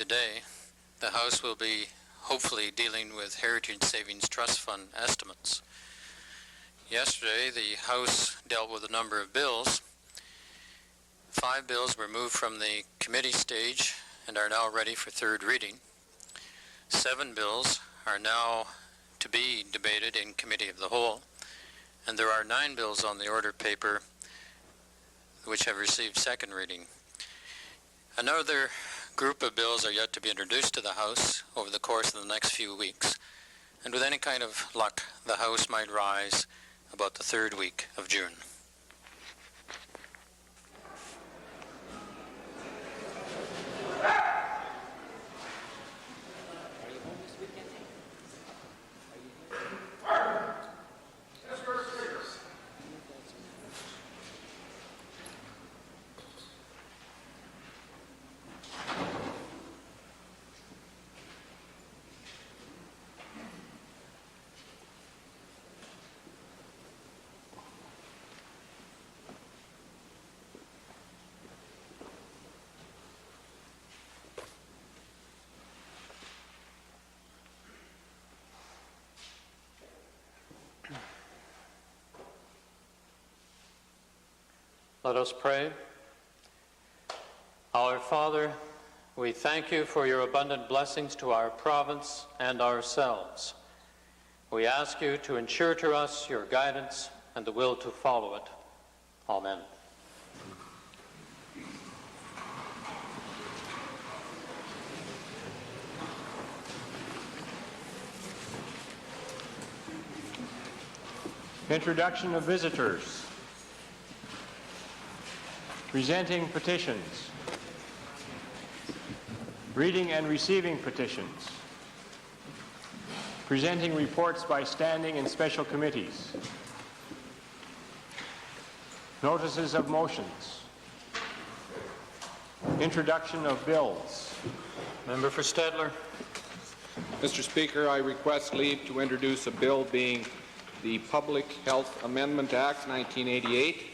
today, the House will be hopefully dealing with Heritage Savings Trust Fund estimates. Yesterday, the House dealt with a number of bills. 5 bills were moved from the committee stage and are now ready for third reading. 7 bills are now to be debated in Committee of the Whole, and there are 9 bills on the order paper which have received second reading. Another group of bills are yet to be introduced to the House over the course of the next few weeks, and with any kind of luck, the House might rise about the third week of June. Let us pray. Our Father, we thank you for your abundant blessings to our province and ourselves. We ask you to ensure to us your guidance and the will to follow it. Amen. Introduction of visitors. Presenting petitions. Reading and receiving petitions. Presenting reports by standing and special committees. Notices of motions. Introduction of bills. Member for Stedtler. Mr. Speaker, I request leave to introduce a bill being the Public Health Amendment Act 1988.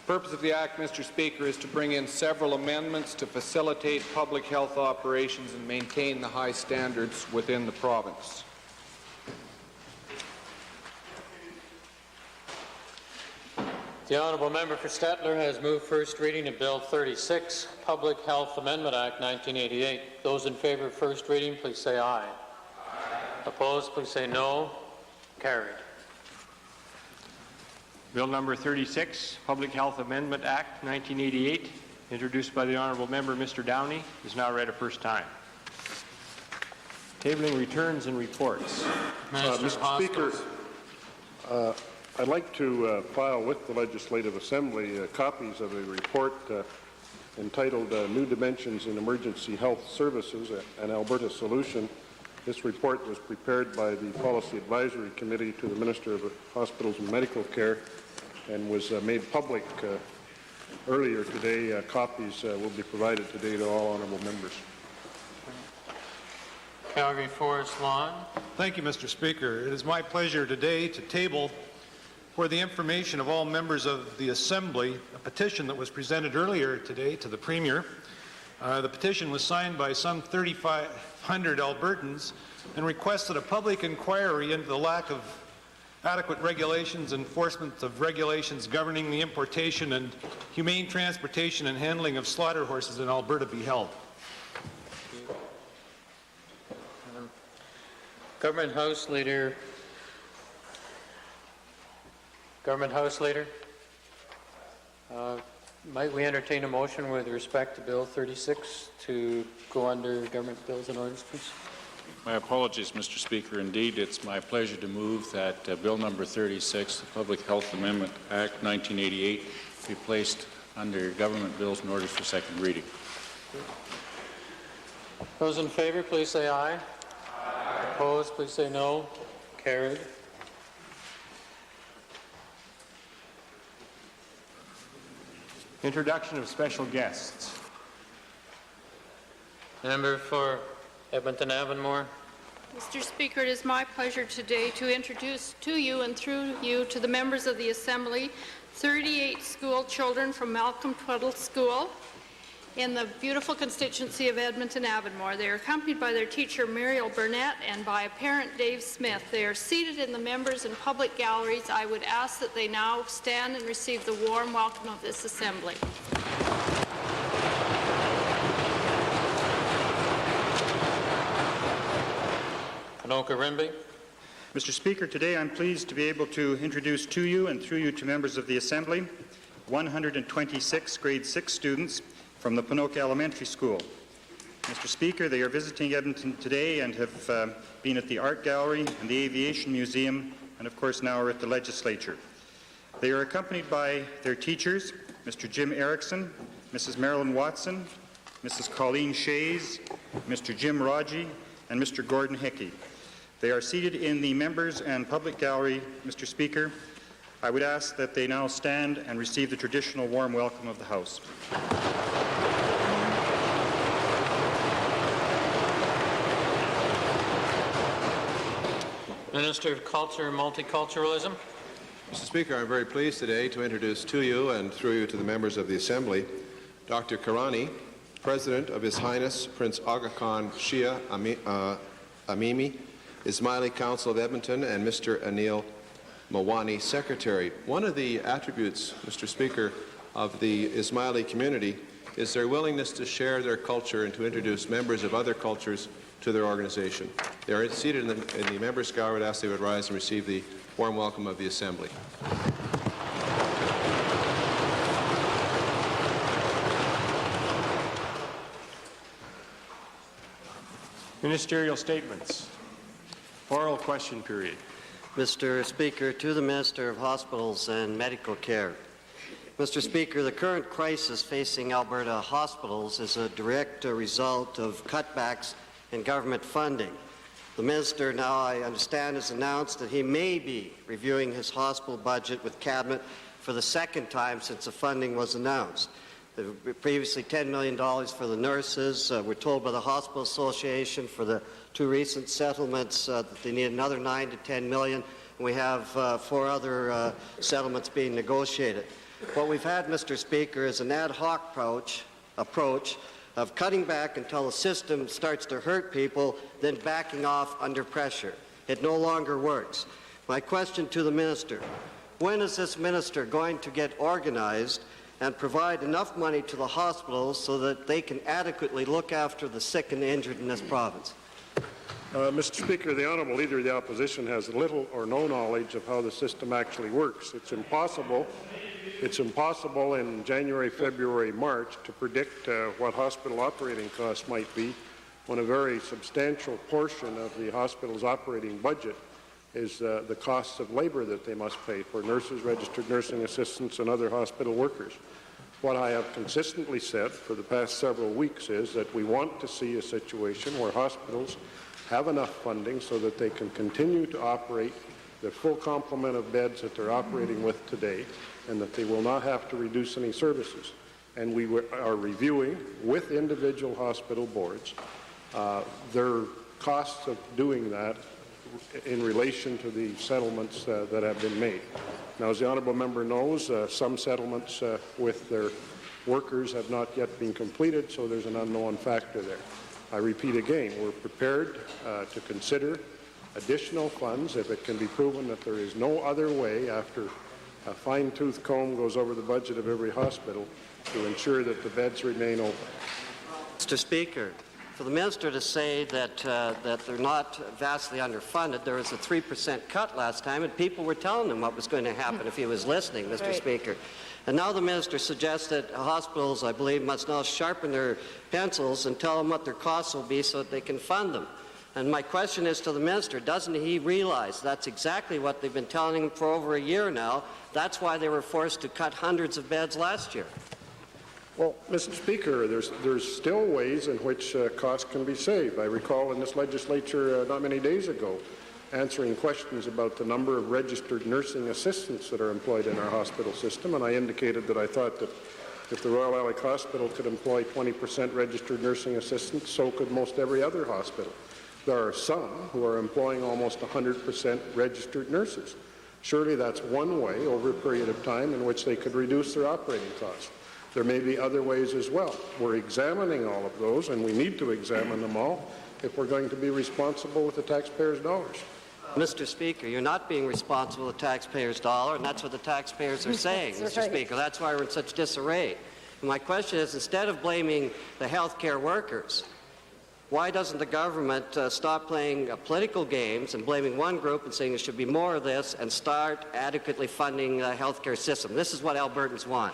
The purpose of the Act, Mr. Speaker, is to bring in several amendments to facilitate public health operations and maintain the high standards within the province. The honourable member for Stedtler has moved first reading of Bill 36, Public Health Amendment Act 1988. Those in favour of first reading, please say aye. Opposed, please say no. Carried. Bill number 36, Public Health Amendment Act 1988, introduced by the honourable member Mr. Downey, is now read a first time. Tabling returns and reports. Mr. Speaker, I'd like to file with the Legislative Assembly copies of a report entitled New Dimensions in Emergency Health Services, an Alberta Solution. This report was prepared by the Policy Advisory Committee to the Minister of Hospitals and Medical Care and was made public earlier today. Copies will be provided today to all honourable members. Calgary Forest Lawn. Thank you, Mr. Speaker. It is my pleasure today to table for the information of all members of the Assembly a petition that was presented earlier today to the Premier. The petition was signed by some 3,500 Albertans and requested a public inquiry into the lack of adequate regulations, enforcement of regulations governing the importation and humane transportation and handling of slaughter horses in Alberta be held. Government House Leader. Government House Leader. Might we entertain a motion with respect to Bill 36 to go under Government Bills and Orders, please? My apologies, Mr. Speaker. Indeed, it's my pleasure to move that Bill number 36, the Public Health Amendment Act 1988, be placed under Government Bills and Orders for second reading. Those in favour, please say aye. Aye. Opposed, please say no. Carried. Introduction of special guests. Member for Edmonton Avonmore. Mr. Speaker, it is my pleasure today to introduce to you and through you to the members of the Assembly 38 school children from Malcolm Tweddle School in the beautiful constituency of Edmonton-Avonmore. They are accompanied by their teacher, Muriel Burnett, and by parent Dave Smith. They are seated in the members and public galleries. I would ask that they now stand and receive the warm welcome of this assembly. Anoka Rimby. Mr. Speaker, today I'm pleased to be able to introduce to you and through you to members of the Assembly 126 grade 6 students from the Ponoka Elementary School. Mr. Speaker, they are visiting Edmonton today and have been at the Art Gallery and the Aviation Museum and of course now are at the Legislature. They are accompanied by their teachers, Mr. Jim Erickson, Mrs. Marilyn Watson, Mrs. Colleen Shays, Mr. Jim Raji, and Mr. Gordon Hickey. They are seated in the members and public gallery. Mr. Speaker, I would ask that they now stand and receive the traditional warm welcome of the House. Minister of Culture and Multiculturalism. Mr. Speaker, I'm very pleased today to introduce to you and through you to the members of the Assembly Dr. Karani, President of His Highness Prince Aga Khan Shia Amimi, Ismaili Council of Edmonton, and Mr. Anil Mawani, Secretary. One of the attributes, Mr. Speaker, of the Ismaili community is their willingness to share their culture and to introduce members of other cultures to their organization. They are seated in the members' gallery. I would ask they would rise and receive the warm welcome of the Assembly. Ministerial statements. Oral question period. Mr. Speaker, to the Minister of Hospitals and Medical Care. Mr. Speaker, the current crisis facing Alberta hospitals is a direct result of cutbacks in government funding. The Minister now, I understand, has announced that he may be reviewing his hospital budget with Cabinet for the second time since the funding was announced. Previously $10 million for the nurses. We're told by the Hospital Association for the two recent settlements that they need another $9 to $10 million. And we have 4 other settlements being negotiated. What we've had, Mr. Speaker, is an ad hoc approach of cutting back until the system starts to hurt people, then backing off under pressure. It no longer works. My question to the Minister, when is this Minister going to get organized and provide enough money to the hospitals so that they can adequately look after the sick and injured in this province? Mr. Speaker, the Honourable Leader of the Opposition has little or no knowledge of how the system actually works. It's impossible in January, February, March to predict what hospital operating costs might be when a very substantial portion of the hospital's operating budget is the costs of labor that they must pay for nurses, registered nursing assistants, and other hospital workers. What I have consistently said for the past several weeks is that we want to see a situation where hospitals have enough funding so that they can continue to operate the full complement of beds that they're operating with today, and that they will not have to reduce any services. And we are reviewing with individual hospital boards their costs of doing that in relation to the settlements that have been made. Now, as the honourable member knows, some settlements with their workers have not yet been completed, so there's an unknown factor there. I repeat again, we're prepared to consider additional funds if it can be proven that there is no other way after a fine-tooth comb goes over the budget of every hospital to ensure that the beds remain open. Mr. Speaker, for the Minister to say that they're not vastly underfunded, there was a 3% cut last time, and people were telling him what was going to happen if he was listening, Mr. Right. Speaker. And now the Minister suggests that hospitals, I believe, must now sharpen their pencils and tell them what their costs will be so that they can fund them. And my question is to the Minister, doesn't he realize that's exactly what they've been telling him for over a year now? That's why they were forced to cut hundreds of beds last year. Well, Mr. Speaker, there's still ways in which costs can be saved. I recall in this legislature not many days ago answering questions about the number of registered nursing assistants that are employed in our hospital system, and I indicated that I thought that if the Royal Alec Hospital could employ 20% registered nursing assistants, so could most every other hospital. There are some who are employing almost 100% registered nurses. Surely that's one way over a period of time in which they could reduce their operating costs. There may be other ways as well. We're examining all of those, and we need to examine them all if we're going to be responsible with the taxpayers' dollars. Mr. Speaker, you're not being responsible with the taxpayers' dollar, and that's what the taxpayers are saying, Mr. Speaker. That's why we're in such disarray. And my question is, instead of blaming the healthcare workers, why doesn't the government stop playing political games and blaming one group and saying there should be more of this and start adequately funding the healthcare system? This is what Albertans want.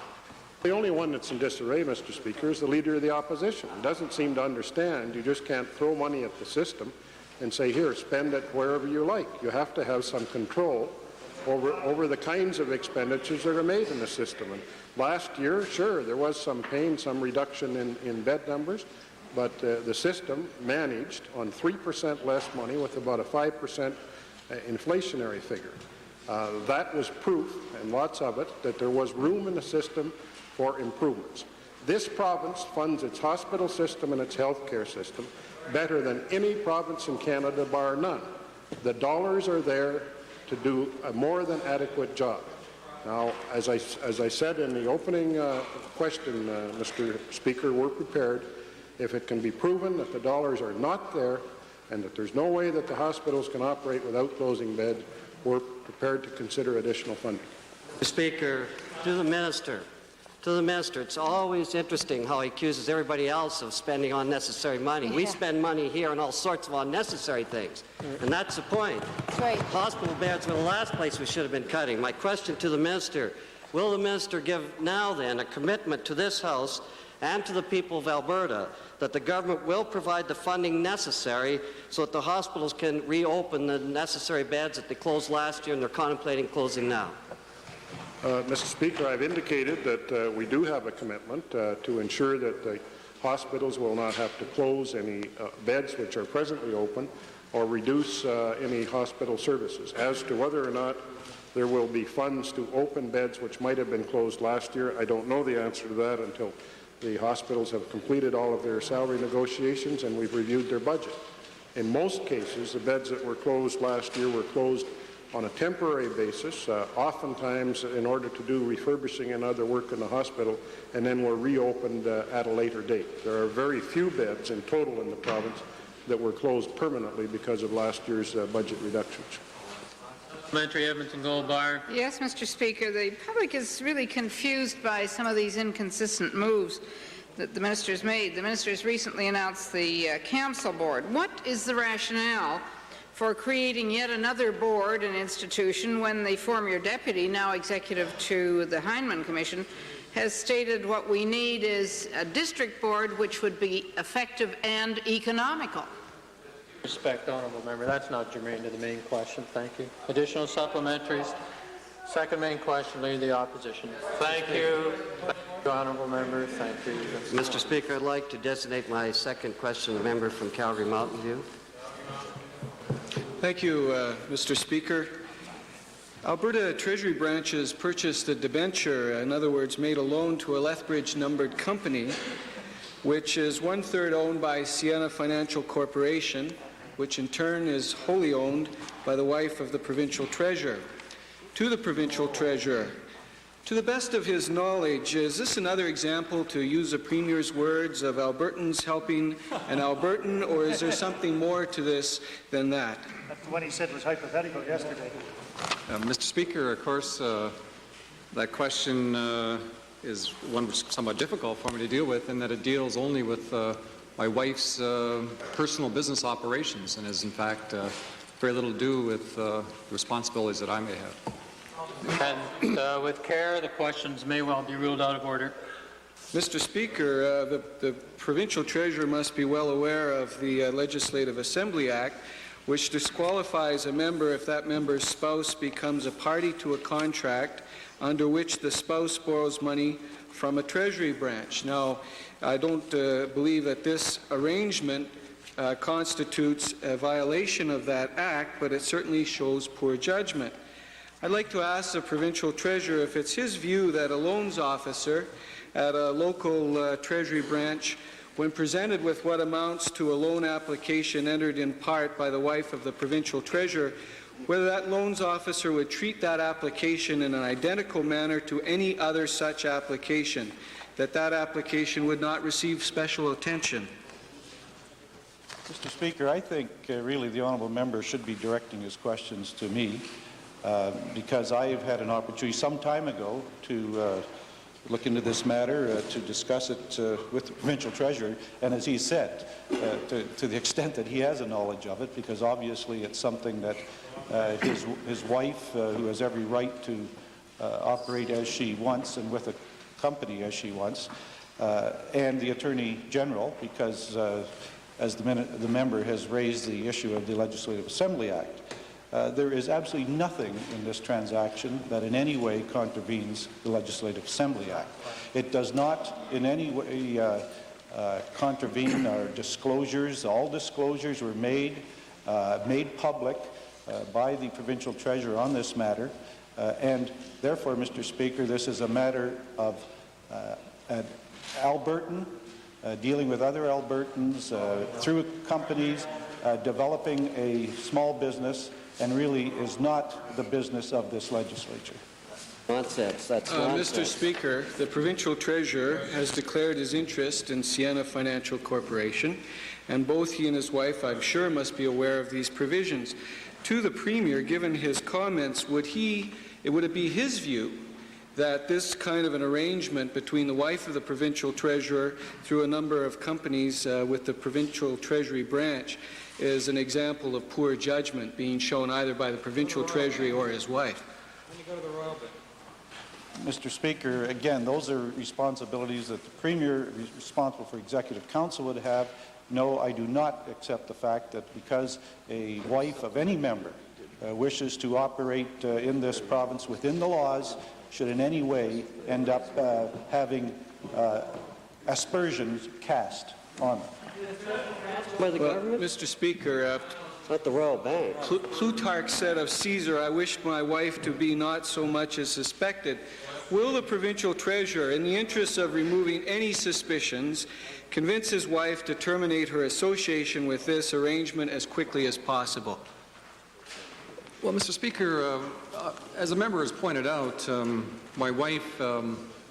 The only one that's in disarray, Mr. Speaker, is the Leader of the Opposition. He doesn't seem to understand you just can't throw money at the system and say, here, spend it wherever you like. You have to have some control over the kinds of expenditures that are made in the system. And last year, sure, there was some pain, some reduction in bed numbers, but the system managed on 3% less money with about a 5% inflationary figure. That was proof, and lots of it, that there was room in the system for improvements. This province funds its hospital system and its health care system better than any province in Canada, bar none. The dollars are there to do a more than adequate job. Now, as I said in the opening question, Mr. Speaker, we're prepared, if it can be proven that the dollars are not there and that there's no way that the hospitals can operate without closing beds, we're prepared to consider additional funding. Mr. Speaker, to the Minister, it's always interesting how he accuses everybody else of spending unnecessary money. Yeah. We spend money here on all sorts of unnecessary things, and that's the point. That's right. Hospital beds were the last place we should have been cutting. My question to the Minister, will the Minister give now then a commitment to this House and to the people of Alberta that the government will provide the funding necessary so that the hospitals can reopen the necessary beds that they closed last year and they're contemplating closing now? Mr. Speaker, I've indicated that we do have a commitment to ensure that the hospitals will not have to close any beds which are presently open or reduce any hospital services. As to whether or not there will be funds to open beds which might have been closed last year, I don't know the answer to that until the hospitals have completed all of their salary negotiations and we've reviewed their budget. In most cases, the beds that were closed last year were closed on a temporary basis, oftentimes in order to do refurbishing and other work in the hospital, and then were reopened at a later date. There are very few beds in total in the province that were closed permanently because of last year's budget reductions. Supplementary, Edmonton Gold Bar. Yes, Mr. Speaker, the public is really confused by some of these inconsistent moves that the minister has made. The minister has recently announced the Council Board. What is the rationale for creating yet another board and institution when the former deputy, now executive to the Heinemann Commission, has stated what we need is a district board which would be effective and economical? Respect, honourable member. That's not germane to the main question. Thank you. Additional supplementaries. Second main question, Leader of the Opposition. Thank you. Thank you, honourable member. Thank you. Mr. Speaker, I'd like to designate my second question, the member from Calgary Mountain View. Thank you, Mr. Speaker. Alberta Treasury branches purchased a debenture, in other words, made a loan to a Lethbridge-numbered company, which is one-third owned by Sienna Financial Corporation, which in turn is wholly owned by the wife of the provincial treasurer. To the provincial treasurer, to the best of his knowledge, is this another example, to use the Premier's words, of Albertans helping an Albertan, or is there something more to this than that? That's what he said was hypothetical yesterday. Mr. Speaker, of course, that question is one which is somewhat difficult for me to deal with, in that it deals only with my wife's personal business operations and has, in fact, very little to do with the responsibilities that I may have. And with care, the questions may well be ruled out of order. Mr. Speaker, the provincial treasurer must be well aware of the Legislative Assembly Act, which disqualifies a member if that member's spouse becomes a party to a contract under which the spouse borrows money from a treasury branch. Now, I don't believe that this arrangement constitutes a violation of that act, but it certainly shows poor judgment. I'd like to ask the provincial treasurer if it's his view that a loans officer at a local treasury branch, when presented with what amounts to a loan application entered in part by the wife of the provincial treasurer, whether that loans officer would treat that application in an identical manner to any other such application. that that application would not receive special attention? Mr. Speaker, I think really the honourable member should be directing his questions to me because I have had an opportunity some time ago to look into this matter, to discuss it with the provincial treasurer, and as he said, to the extent that he has a knowledge of it, because obviously it's something that his wife, who has every right to operate as she wants and with a company as she wants, and the Attorney General, because as the member has raised the issue of the Legislative Assembly Act, there is absolutely nothing in this transaction that in any way contravenes the Legislative Assembly Act. It does not in any way contravene our disclosures. All disclosures were made public by the provincial treasurer on this matter, and therefore, Mr. Speaker, this is a matter of an Albertan dealing with other Albertans through companies, developing a small business, and really is not the business of this legislature. Nonsense. That's nonsense. Mr. Speaker, the provincial treasurer has declared his interest in Sienna Financial Corporation, and both he and his wife, I'm sure, must be aware of these provisions. To the Premier, given his comments, would it be his view that this kind of an arrangement between the wife of the provincial treasurer through a number of companies with the provincial treasury branch is an example of poor judgment being shown either by the provincial treasury or his wife? Mr. Speaker, again, those are responsibilities that the Premier, responsible for Executive Council, would have. No, I do not accept the fact that because a wife of any member wishes to operate in this province within the laws, should in any way end up having aspersions cast on them. By the government? Mr. Speaker, Not the Royal Bank. Plutarch said of Caesar, I wished my wife to be not so much as suspected. Will the provincial treasurer, in the interest of removing any suspicions, convince his wife to terminate her association with this arrangement as quickly as possible? Well, Mr. Speaker, as a member has pointed out, my wife,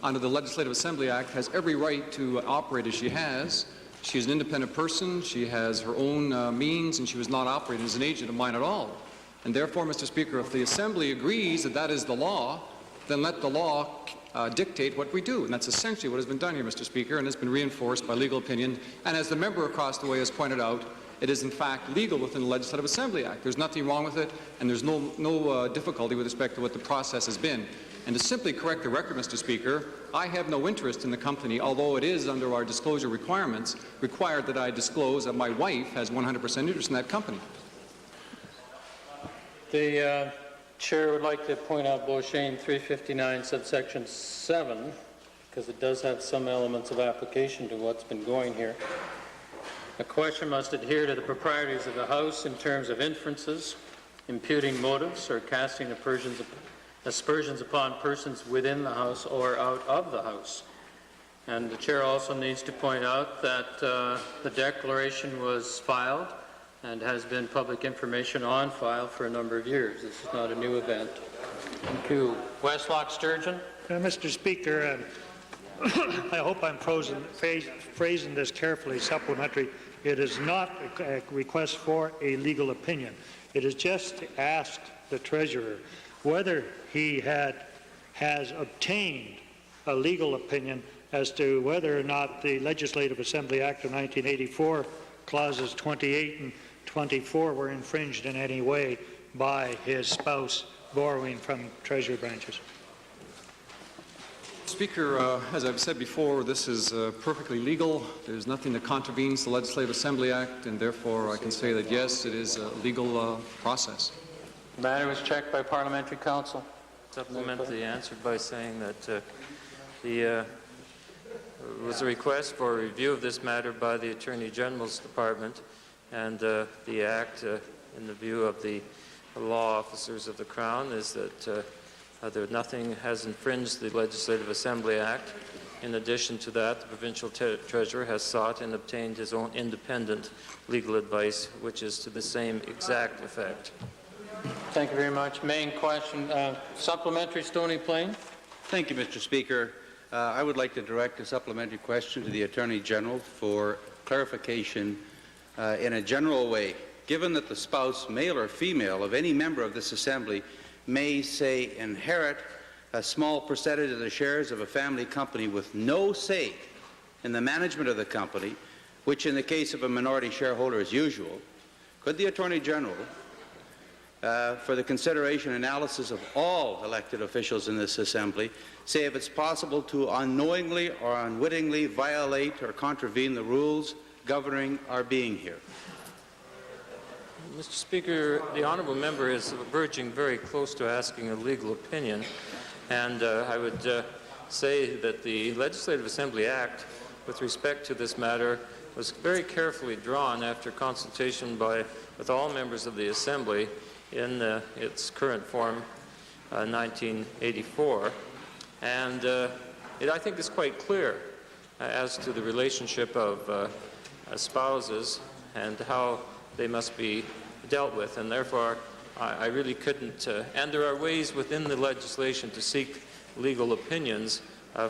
under the Legislative Assembly Act, has every right to operate as she has. She is an independent person, she has her own means, and she was not operating as an agent of mine at all. And therefore, Mr. Speaker, if the Assembly agrees that that is the law, then let the law dictate what we do. And that's essentially what has been done here, Mr. Speaker, and has been reinforced by legal opinion. And as the member across the way has pointed out, it is in fact legal within the Legislative Assembly Act. There's nothing wrong with it, and there's no difficulty with respect to what the process has been. And to simply correct the record, Mr. Speaker, I have no interest in the company, although it is under our disclosure requirements required that I disclose that my wife has 100% interest in that company. The Chair would like to point out Beauchene 359 subsection 7, because it does have some elements of application to what's been going here. A question must adhere to the proprieties of the House in terms of inferences, imputing motives, or casting aspersions upon persons within the House or out of the House. And the Chair also needs to point out that the declaration was filed and has been public information on file for a number of years. This is not a new event. Thank you. Westlock Sturgeon. Mr. Speaker, I hope I'm phrasing this carefully, supplementary. It is not a request for a legal opinion. It is just to ask the Treasurer whether he has obtained a legal opinion as to whether or not the Legislative Assembly Act of 1984, clauses 28 and 24 were infringed in any way by his spouse borrowing from Treasury branches. Speaker, as I've said before, this is perfectly legal. There's nothing that contravenes the Legislative Assembly Act, and therefore I can say that, yes, it is a legal process. The matter was checked by Parliamentary Counsel. Supplement the answer by saying that there was a request for a review of this matter by the Attorney General's Department, and the Act, in the view of the law officers of the Crown, is that nothing has infringed the Legislative Assembly Act. In addition to that, the Provincial Treasurer has sought and obtained his own independent legal advice, which is to the same exact effect. Thank you very much. Main question, supplementary, Stony Plain. Thank you, Mr. Speaker. I would like to direct a supplementary question to the Attorney General for clarification in a general way. Given that the spouse, male or female, of any member of this Assembly may, say, inherit a small percentage of the shares of a family company with no say in the management of the company, which in the case of a minority shareholder is usual, could the Attorney General, for the consideration and analysis of all elected officials in this Assembly, say if it's possible to unknowingly or unwittingly violate or contravene the rules governing our being here? Mr. Speaker, the honourable member is verging very close to asking a legal opinion, and I would say that the Legislative Assembly Act with respect to this matter was very carefully drawn after consultation with all members of the Assembly in its current form, 1984, and it, I think, is quite clear as to the relationship of spouses and how they must be dealt with, and therefore I really couldn't, and there are ways within the legislation to seek legal opinions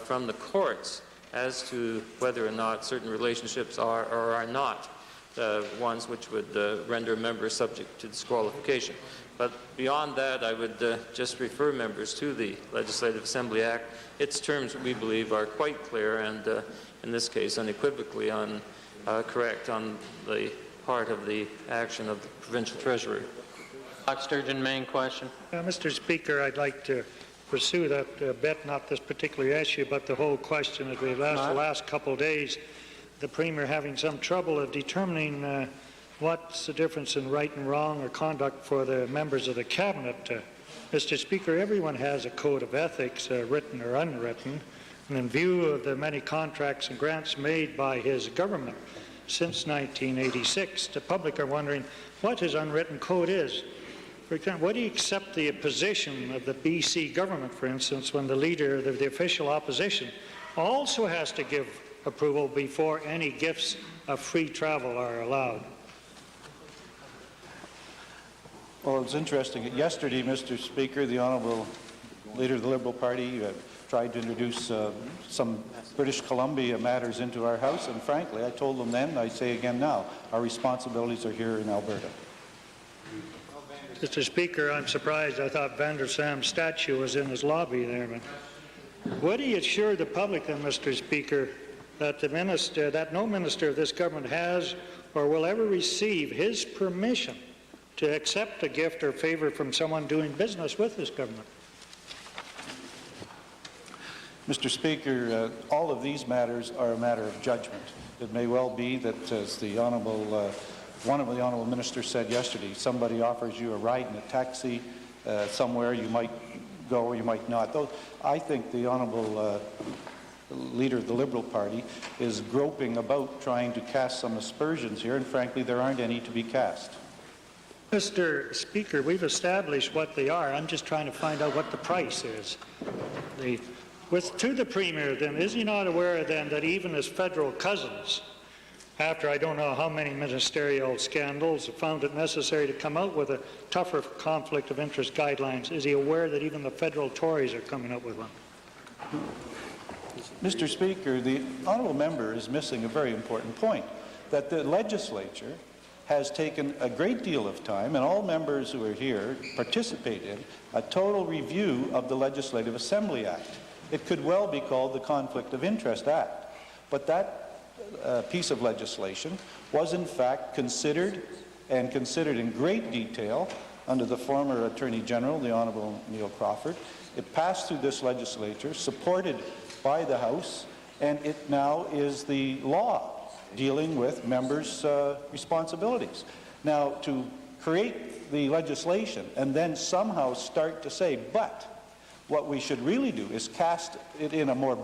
from the courts as to whether or not certain relationships are or are not ones which would render a member subject to disqualification. But beyond that, I would just refer members to the Legislative Assembly Act. Its terms, we believe, are quite clear and, in this case, unequivocally correct on the part of the action of the Provincial Treasurer. Sturgeon, main question. Mr. Speaker, I'd like to pursue that bit, not this particular issue, but the whole question that we've asked the last couple of days. The Premier having some trouble of determining what's the difference in right and wrong or conduct for the members of the Cabinet. Mr. Speaker, everyone has a code of ethics, written or unwritten, and in view of the many contracts and grants made by his government since 1986, the public are wondering what his unwritten code is. For example, would he accept the position of the BC government, for instance, when the leader of the official opposition also has to give approval before any gifts of free travel are allowed? Well, it's interesting. Yesterday, Mr. Speaker, the Honourable Leader of the Liberal Party tried to introduce some British Columbia matters into our House, and frankly, I told them then, I say again now, our responsibilities are here in Alberta. Mr. Speaker, I'm surprised. I thought Van der Sam's statue was in his lobby there. But would he assure the public, then, Mr. Speaker, that that no minister of this government has or will ever receive his permission to accept a gift or favor from someone doing business with this government? Mr. Speaker, all of these matters are a matter of judgment. It may well be that, as the Honourable one of the Honourable Ministers said yesterday, somebody offers you a ride in a taxi somewhere, you might go or you might not. Though I think the Honourable Leader of the Liberal Party is groping about trying to cast some aspersions here, and frankly there aren't any to be cast. Mr. Speaker, we've established what they are. I'm just trying to find out what the price is. To the Premier, then, is he not aware, then, that even his federal cousins, after I don't know how many ministerial scandals, found it necessary to come out with a tougher conflict of interest guidelines? Is he aware that even the federal Tories are coming up with one? Mr. Speaker, the Honourable Member is missing a very important point, that the legislature has taken a great deal of time, and all members who are here participate in a total review of the Legislative Assembly Act. It could well be called the Conflict of Interest Act, but that piece of legislation was in fact considered in great detail under the former Attorney General, the Honourable Neil Crawford. It passed through this legislature, supported by the House, and it now is the law dealing with members' responsibilities. Now, to create the legislation and then somehow start to say, but what we should really do is cast it in a more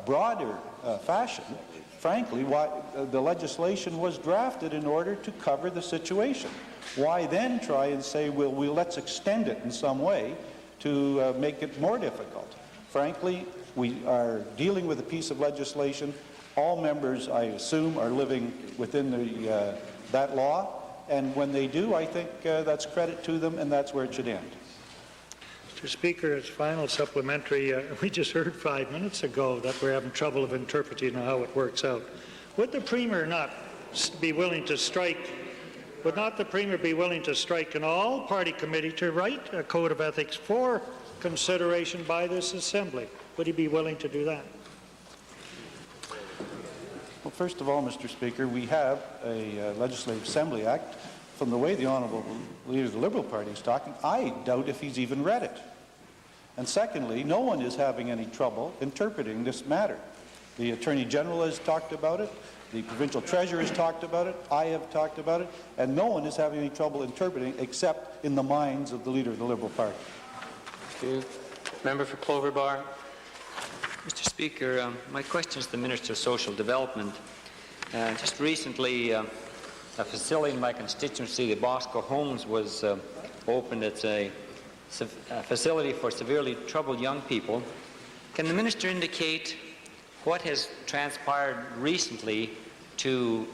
broader fashion. Frankly, why the legislation was drafted in order to cover the situation. Why then try and say, well, let's extend it in some way to make it more difficult? Frankly, we are dealing with a piece of legislation. All members, I assume, are living within that law, and when they do, I think that's credit to them, and that's where it should end. Mr. Speaker, as final supplementary, we just heard 5 minutes ago that we're having trouble of interpreting how it works out. Would the Premier not be willing to strike, would not the Premier be willing to strike an all-party committee to write a code of ethics for consideration by this Assembly? Would he be willing to do that? Well, first of all, Mr. Speaker, we have a Legislative Assembly Act. From the way the Honourable Leader of the Liberal Party is talking, I doubt if he's even read it. And secondly, no one is having any trouble interpreting this matter. The Attorney General has talked about it, the Provincial Treasurer has talked about it, I have talked about it, and no one is having any trouble interpreting except in the minds of the Leader of the Liberal Party. Thank you. Member for Clover Bar. Mr. Speaker, my question is to the Minister of Social Development. Just recently, a facility in my constituency, the Bosco Homes, was opened. It's a facility for severely troubled young people. Can the Minister indicate what has transpired recently to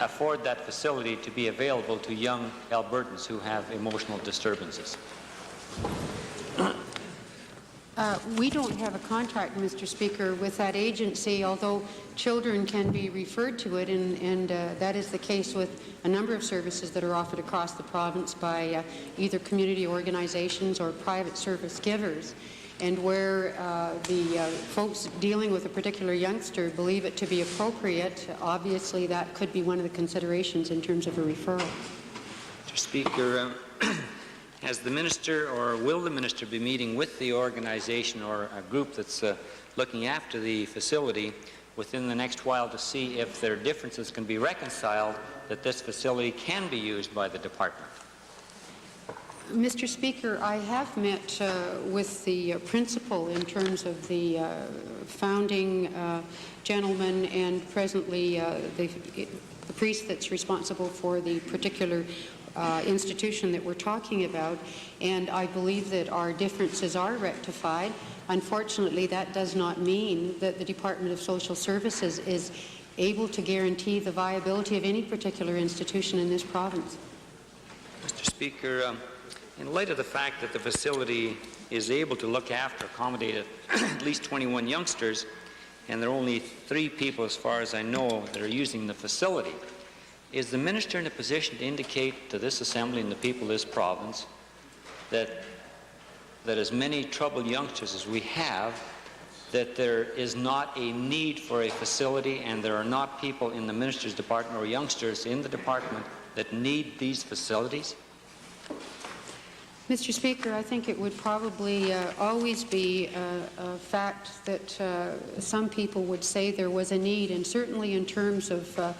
afford that facility to be available to young Albertans who have emotional disturbances? We don't have a contract, Mr. Speaker, with that agency, although children can be referred to it, and that is the case with a number of services that are offered across the province by either community organizations or private service givers. And where the folks dealing with a particular youngster believe it to be appropriate, obviously that could be one of the considerations in terms of a referral. Mr. Speaker, has the Minister, or will the Minister, be meeting with the organization or a group that's looking after the facility within the next while to see if their differences can be reconciled, that this facility can be used by the department? Mr. Speaker, I have met with the principal in terms of the founding gentleman and presently the priest that's responsible for the particular institution that we're talking about, and I believe that our differences are rectified. Unfortunately, that does not mean that the Department of Social Services is able to guarantee the viability of any particular institution in this province. Mr. Speaker, in light of the fact that the facility is able to look after, accommodate at least 21 youngsters, and there are only 3 people, as far as I know, that are using the facility, is the Minister in a position to indicate to this Assembly and the people of this province that as many troubled youngsters as we have, that there is not a need for a facility and there are not people in the Minister's department or youngsters in the department that need these facilities? Mr. Speaker, I think it would probably always be a fact that some people would say there was a need, and certainly in terms of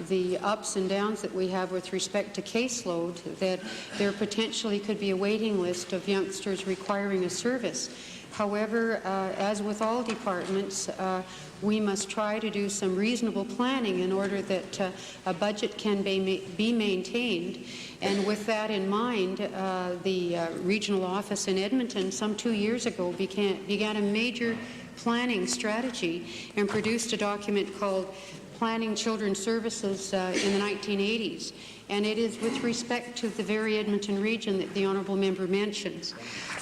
the ups and downs that we have with respect to caseload, that there potentially could be a waiting list of youngsters requiring a service. However, as with all departments, we must try to do some reasonable planning in order that a budget can be maintained. And with that in mind, the regional office in Edmonton some 2 years ago began a major planning strategy and produced a document called Planning Children's Services in the 1980s. And it is with respect to the very Edmonton region that the honourable member mentions.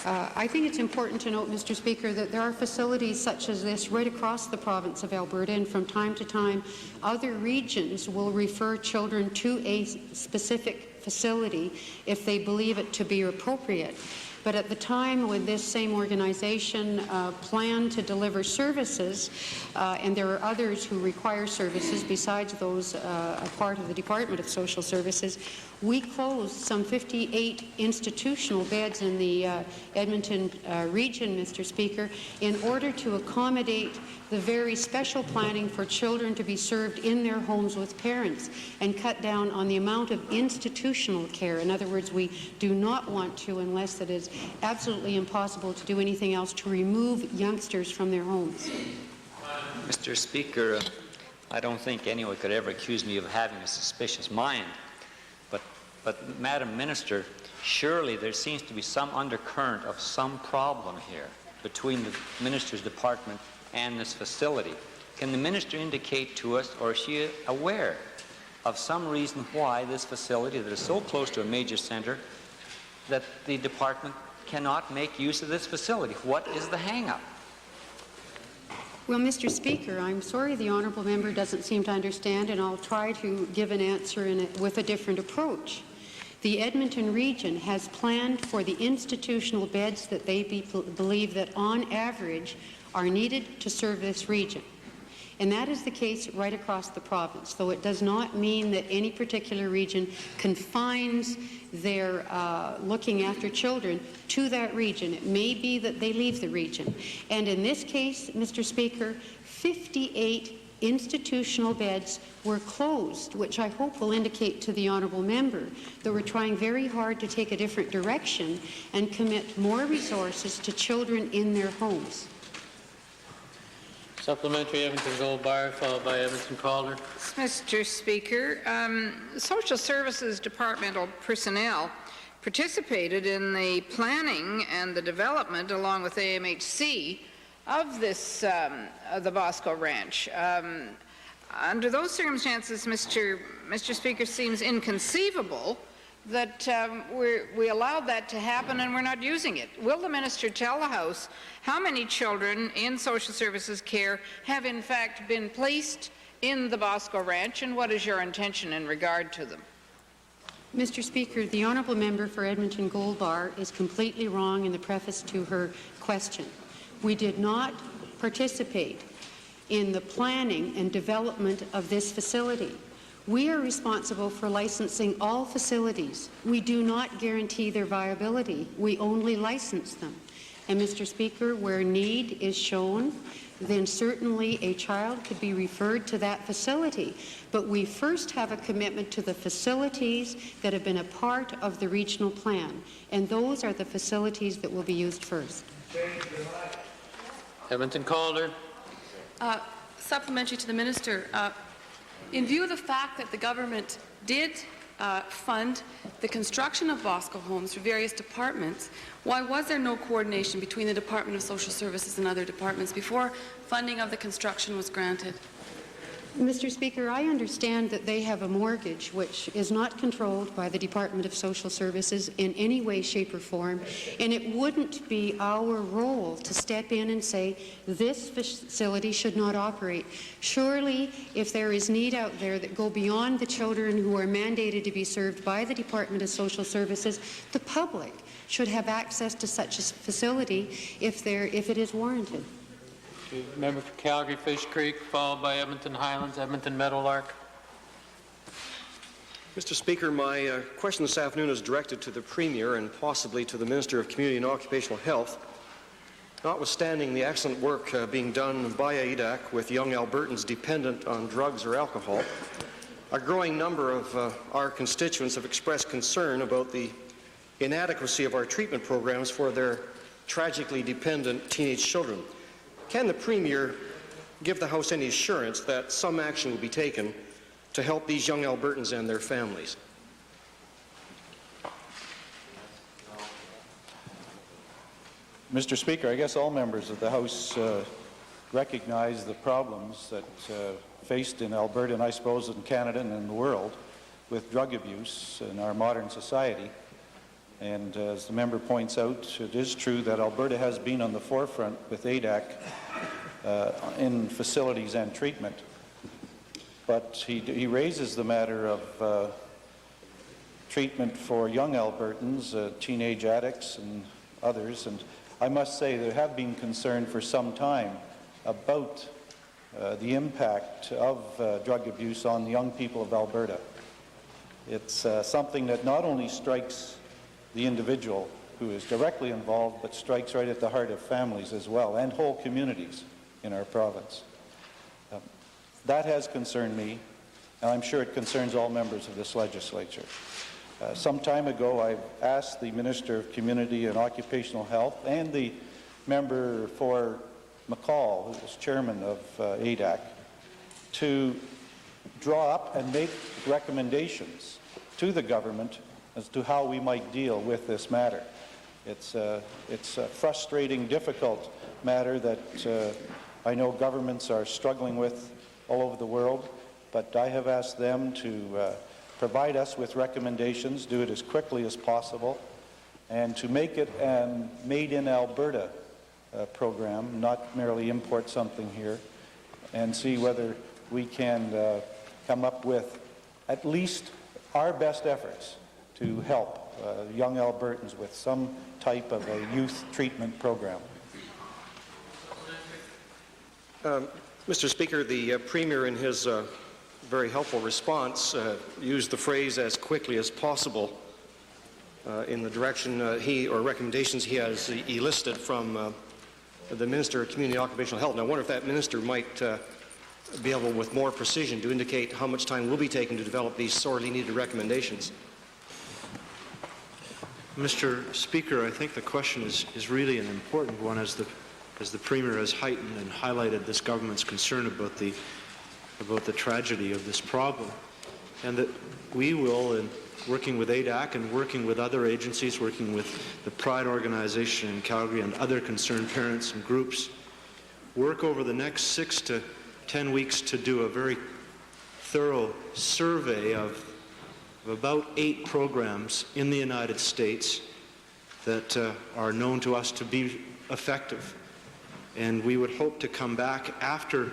I think it's important to note, Mr. Speaker, that there are facilities such as this right across the province of Alberta, and from time to time other regions will refer children to a specific facility if they believe it to be appropriate. But at the time when this same organization planned to deliver services, and there are others who require services besides those a part of the Department of Social Services, we closed some 58 institutional beds in the Edmonton region, Mr. Speaker, in order to accommodate the very special planning for children to be served in their homes with parents and cut down on the amount of institutional care. In other words, we do not want to, unless it is absolutely impossible to do anything else, to remove youngsters from their homes. Mr. Speaker, I don't think anyone could ever accuse me of having a suspicious mind. But Madam Minister, surely there seems to be some undercurrent of some problem here between the Minister's department and this facility. Can the Minister indicate to us, or is she aware of some reason why this facility that is so close to a major centre, that the department cannot make use of this facility? What is the hang-up? Well, Mr. Speaker, I'm sorry the honourable member doesn't seem to understand, and I'll try to give an answer with a different approach. The Edmonton region has planned for the institutional beds that they believe that on average are needed to serve this region. And that is the case right across the province, though it does not mean that any particular region confines their looking after children to that region. It may be that they leave the region. And in this case, Mr. Speaker, 58 institutional beds were closed, which I hope will indicate to the honourable member that we're trying very hard to take a different direction and commit more resources to children in their homes. Supplementary, Edmonton Goldbar, followed by Edmonton Calder. Mr. Speaker, Social Services Departmental personnel participated in the planning and the development, along with AMHC, of this, the Bosco Ranch. Under those circumstances, Mr. Speaker, seems inconceivable that we allowed that to happen and we're not using it. Will the minister tell the House how many children in social services care have in fact been placed in the Bosco Ranch, and what is your intention in regard to them? Mr. Speaker, the honourable member for Edmonton Goldbar is completely wrong in the preface to her question. We did not participate in the planning and development of this facility. We are responsible for licensing all facilities. We do not guarantee their viability. We only license them. And, Mr. Speaker, where need is shown, then certainly a child could be referred to that facility. But we first have a commitment to the facilities that have been a part of the regional plan, and those are the facilities that will be used first. Edmonton Calder. Supplementary to the minister. In view of the fact that the government did fund the construction of Bosco homes through various departments, why was there no coordination between the Department of Social Services and other departments before funding of the construction was granted? Mr. Speaker, I understand that they have a mortgage which is not controlled by the Department of Social Services in any way, shape, or form, and it wouldn't be our role to step in and say this facility should not operate. Surely, if there is need out there that go beyond the children who are mandated to be served by the Department of Social Services, the public should have access to such a facility if it is warranted. Member for Calgary Fish Creek, followed by Edmonton Highlands, Edmonton Meadowlark. Mr. Speaker, my question this afternoon is directed to the Premier and possibly to the Minister of Community and Occupational Health. Notwithstanding the excellent work being done by ADAC with young Albertans dependent on drugs or alcohol, a growing number of our constituents have expressed concern about the inadequacy of our treatment programs for their tragically dependent teenage children. Can the Premier give the House any assurance that some action will be taken to help these young Albertans and their families? Mr. Speaker, I guess all members of the House recognize the problems that faced in Alberta and I suppose in Canada and in the world with drug abuse in our modern society. And as the member points out, it is true that Alberta has been on the forefront with ADAC in facilities and treatment. But he raises the matter of treatment for young Albertans, teenage addicts and others. And I must say there have been concern for some time about the impact of drug abuse on the young people of Alberta. It's something that not only strikes the individual who is directly involved, but strikes right at the heart of families as well, and whole communities in our province. That has concerned me, and I'm sure it concerns all members of this legislature. Some time ago, I asked the Minister of Community and Occupational Health and the member for McCall, who was chairman of ADAC, to draw up and make recommendations to the government as to how we might deal with this matter. It's a frustrating, difficult matter that I know governments are struggling with all over the world, but I have asked them to provide us with recommendations, do it as quickly as possible, and to make it an Made in Alberta program, not merely import something here, and see whether we can come up with at least our best efforts to help young Albertans with some type of a youth treatment program. Mr. Speaker, the Premier in his very helpful response used the phrase "as quickly as possible" in the direction or recommendations he has elicited from the Minister of Community and Occupational Health. And I wonder if that Minister might be able, with more precision, to indicate how much time will be taken to develop these sorely needed recommendations. Mr. Speaker, I think the question is really an important one, as the Premier has heightened and highlighted this government's concern about the tragedy of this problem, and that we will, in working with ADAC and working with other agencies, working with the Pride organization in Calgary and other concerned parents and groups, work over the next 6 to 10 weeks to do a very thorough survey of about 8 programs in the United States that are known to us to be effective. And we would hope to come back after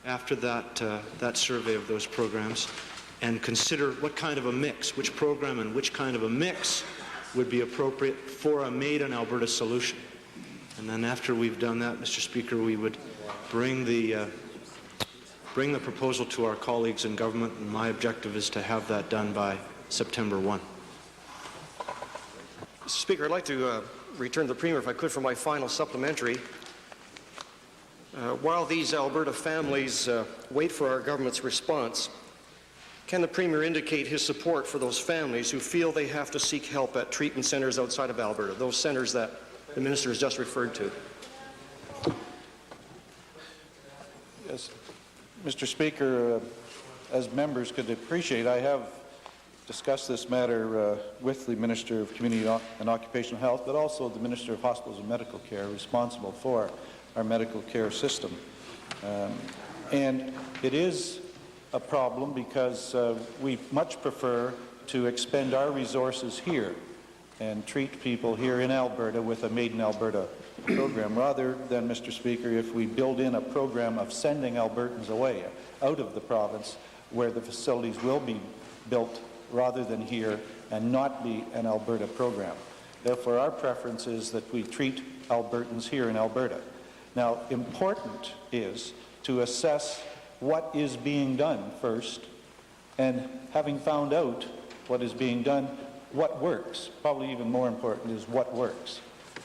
that survey of those programs and consider what kind of a mix, which program and which kind of a mix would be appropriate for a Made in Alberta solution. And then after we've done that, Mr. Speaker, we would bring the proposal to our colleagues in government, and my objective is to have that done by September 1. Mr. Speaker, I'd like to return to the Premier, if I could, for my final supplementary. While these Alberta families wait for our government's response, can the Premier indicate his support for those families who feel they have to seek help at treatment centres outside of Alberta, those centres that the Minister has just referred to? Yes, Mr. Speaker, as members could appreciate, I have discussed this matter with the Minister of Community and Occupational Health, but also the Minister of Hospitals and Medical Care, responsible for our medical care system. And it is a problem because we much prefer to expend our resources here and treat people here in Alberta with a Made in Alberta program, rather than, Mr. Speaker, if we build in a program of sending Albertans away out of the province where the facilities will be built rather than here and not be an Alberta program. Therefore, our preference is that we treat Albertans here in Alberta. Now, important is to assess what is being done first, and having found out what is being done, what works. Probably even more important is what works.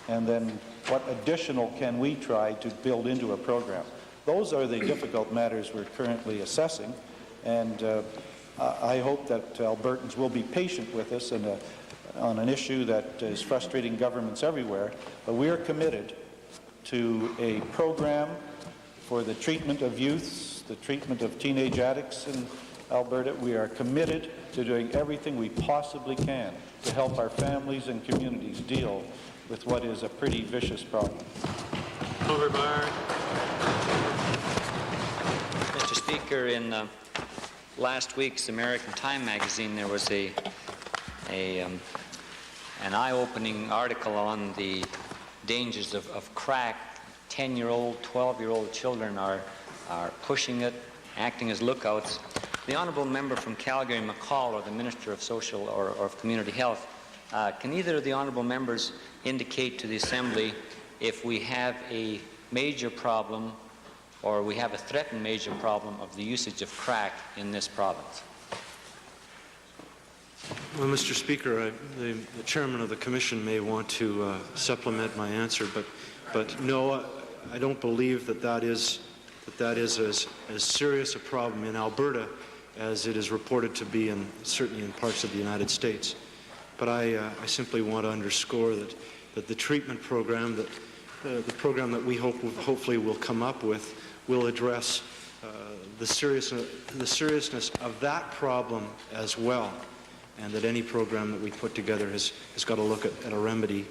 And then what additional can we try to build into a program. Those are the difficult matters we're currently assessing, and I hope that Albertans will be patient with us on an issue that is frustrating governments everywhere. But we are committed to a program for the treatment of youths, the treatment of teenage addicts in Alberta. We are committed to doing everything we possibly can to help our families and communities deal with what is a pretty vicious problem. Mr. Speaker, in last week's American Time magazine, there was an eye-opening article on the dangers of crack. 10-year-old, 12-year-old children are pushing it, acting as lookouts. The honourable member from Calgary, McCall, or the Minister of Social or of Community Health, can either of the honourable members indicate to the Assembly if we have a major problem or we have a threatened major problem of the usage of crack in this province? Well, Mr. Speaker, the Chairman of the Commission may want to supplement my answer, but no, I don't believe that is as serious a problem in Alberta as it is reported to be certainly in parts of the United States. But I simply want to underscore that the treatment program, the program that we hopefully will come up with, will address the seriousness of that problem as well, and that any program that we put together has got to look at a remedy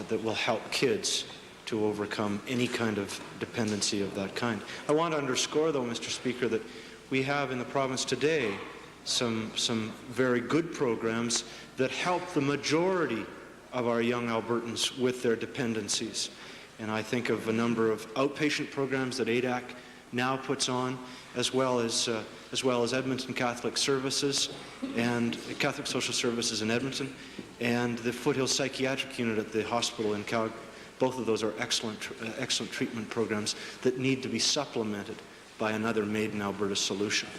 that will help kids to overcome any kind of dependency of that kind. I want to underscore, though, Mr. Speaker, that we have in the province today some very good programs that help the majority of our young Albertans with their dependencies. And I think of a number of outpatient programs that ADAC now puts on, as well as Edmonton Catholic Services and Catholic Social Services in Edmonton, and the Foothills Psychiatric Unit at the hospital in Calgary. Both of those are excellent treatment programs that need to be supplemented by another Made in Alberta solution.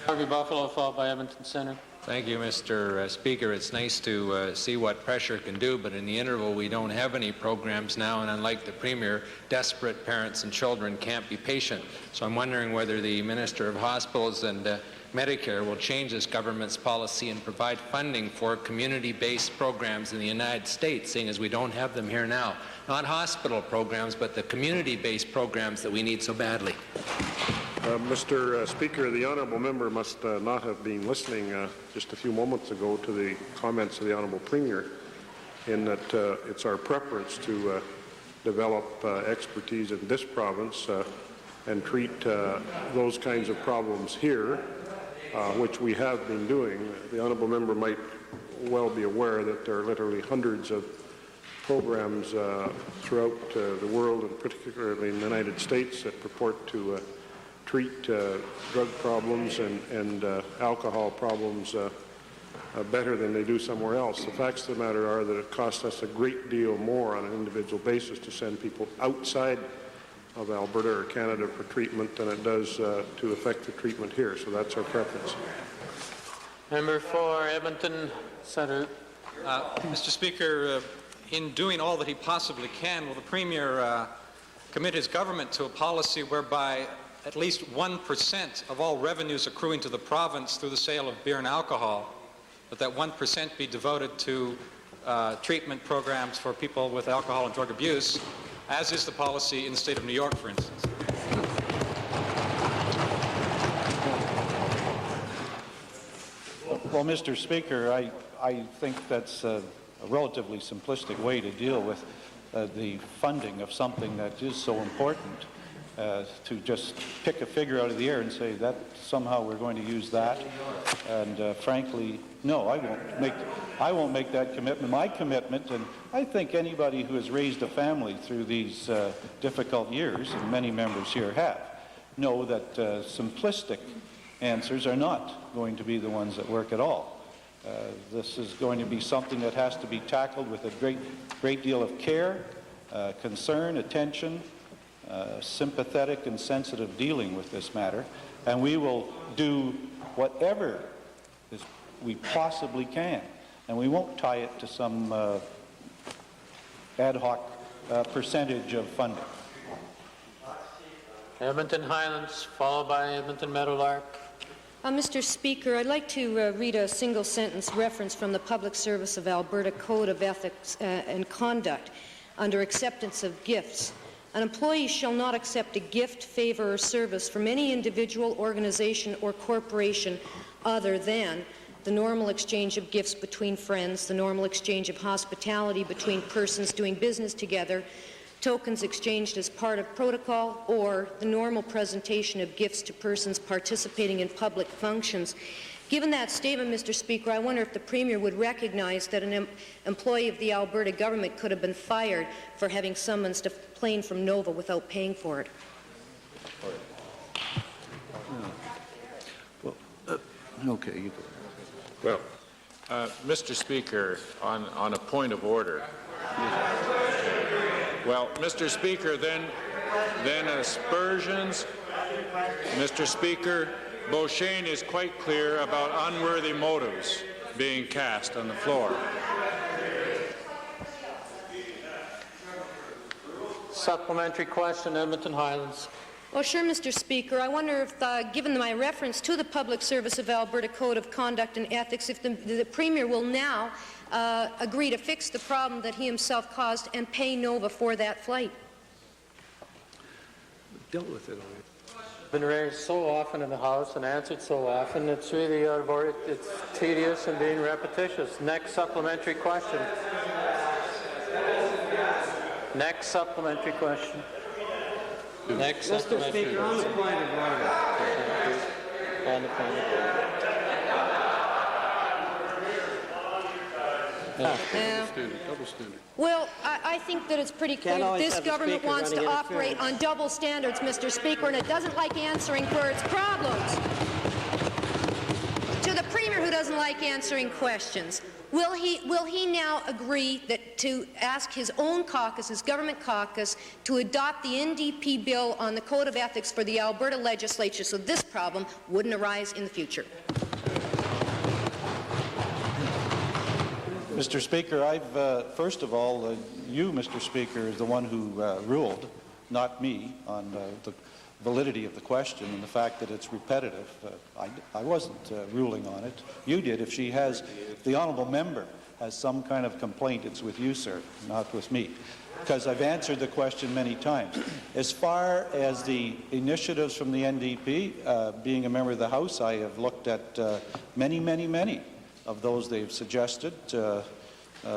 Calgary Buffalo, followed by Edmonton Centre. Thank you, Mr. Speaker. It's nice to see what pressure can do, but in the interval we don't have any programs now, and unlike the Premier, desperate parents and children can't be patient. So I'm wondering whether the Minister of Hospitals and Medicare will change this government's policy and provide funding for community-based programs in the United States, seeing as we don't have them here now. Not hospital programs, but the community-based programs that we need so badly. Mr. Speaker, the honourable member must not have been listening just a few moments ago to the comments of the honourable Premier, in that it's our preference to develop expertise in this province and treat those kinds of problems here, which we have been doing. The honourable member might well be aware that there are literally hundreds of programs throughout the world, and particularly in the United States, that purport to treat drug problems and alcohol problems better than they do somewhere else. The facts of the matter are that it costs us a great deal more on an individual basis to send people outside of Alberta or Canada for treatment than it does to affect the treatment here. So that's our preference. Member for Edmonton Centre. Mr. Speaker, in doing all that he possibly can, will the Premier commit his government to a policy whereby at least 1% of all revenues accruing to the province through the sale of beer and alcohol, but that 1% be devoted to treatment programs for people with alcohol and drug abuse, as is the policy in the state of New York, for instance? Well, Mr. Speaker, I think that's a relatively simplistic way to deal with the funding of something that is so important. To just pick a figure out of the air and say that somehow we're going to use that, and frankly, no, I won't make that commitment. My commitment, and I think anybody who has raised a family through these difficult years, and many members here have, know that simplistic answers are not going to be the ones that work at all. This is going to be something that has to be tackled with a great deal of care, concern, attention, sympathetic and sensitive dealing with this matter, and we will do whatever we possibly can, and we won't tie it to some ad hoc percentage of funding. Edmonton Highlands, followed by Edmonton Meadowlark. Mr. Speaker, I'd like to read a single sentence reference from the Public Service of Alberta Code of Ethics and Conduct under acceptance of gifts. An employee shall not accept a gift, favor, or service from any individual, organization, or corporation other than the normal exchange of gifts between friends, the normal exchange of hospitality between persons doing business together, tokens exchanged as part of protocol, or the normal presentation of gifts to persons participating in public functions. Given that statement, Mr. Speaker, I wonder if the Premier would recognize that an employee of the Alberta government could have been fired for having summonsed a plane from Nova without paying for it. Well, okay, you go. Well, Mr. Speaker, on a point of order. Well, Mr. Speaker, then aspersions. Mr. Speaker, Beauchesne is quite clear about unworthy motives being cast on the floor. Supplementary question, Edmonton Highlands. Well, sure, Mr. Speaker. I wonder if, given my reference to the Public Service of Alberta Code of Conduct and Ethics, if the Premier will now agree to fix the problem that he himself caused and pay Nova for that flight. Dealt with it already. Been raised so often in the House and answered so often, it's really out of order. It's tedious and being repetitious. Next supplementary question. Next supplementary question. Next Mr. Speaker, on the point of order. On the point of order. Yeah. Double standard. Well, I think that it's pretty clear that this government wants to operate on double standards, Mr. Speaker, and it doesn't like answering for its problems. To the Premier, who doesn't like answering questions, will he now agree that to ask his own caucus, his government caucus, to adopt the NDP bill on the Code of Ethics for the Alberta legislature so this problem wouldn't arise in the future? Mr. Speaker, first of all, you, Mr. Speaker, is the one who ruled, not me, on the validity of the question and the fact that it's repetitive. I wasn't ruling on it. You did. If the honourable member has some kind of complaint, it's with you, sir, not with me, because I've answered the question many times. As far as the initiatives from the NDP, being a member of the House, I have looked at many of those they've suggested.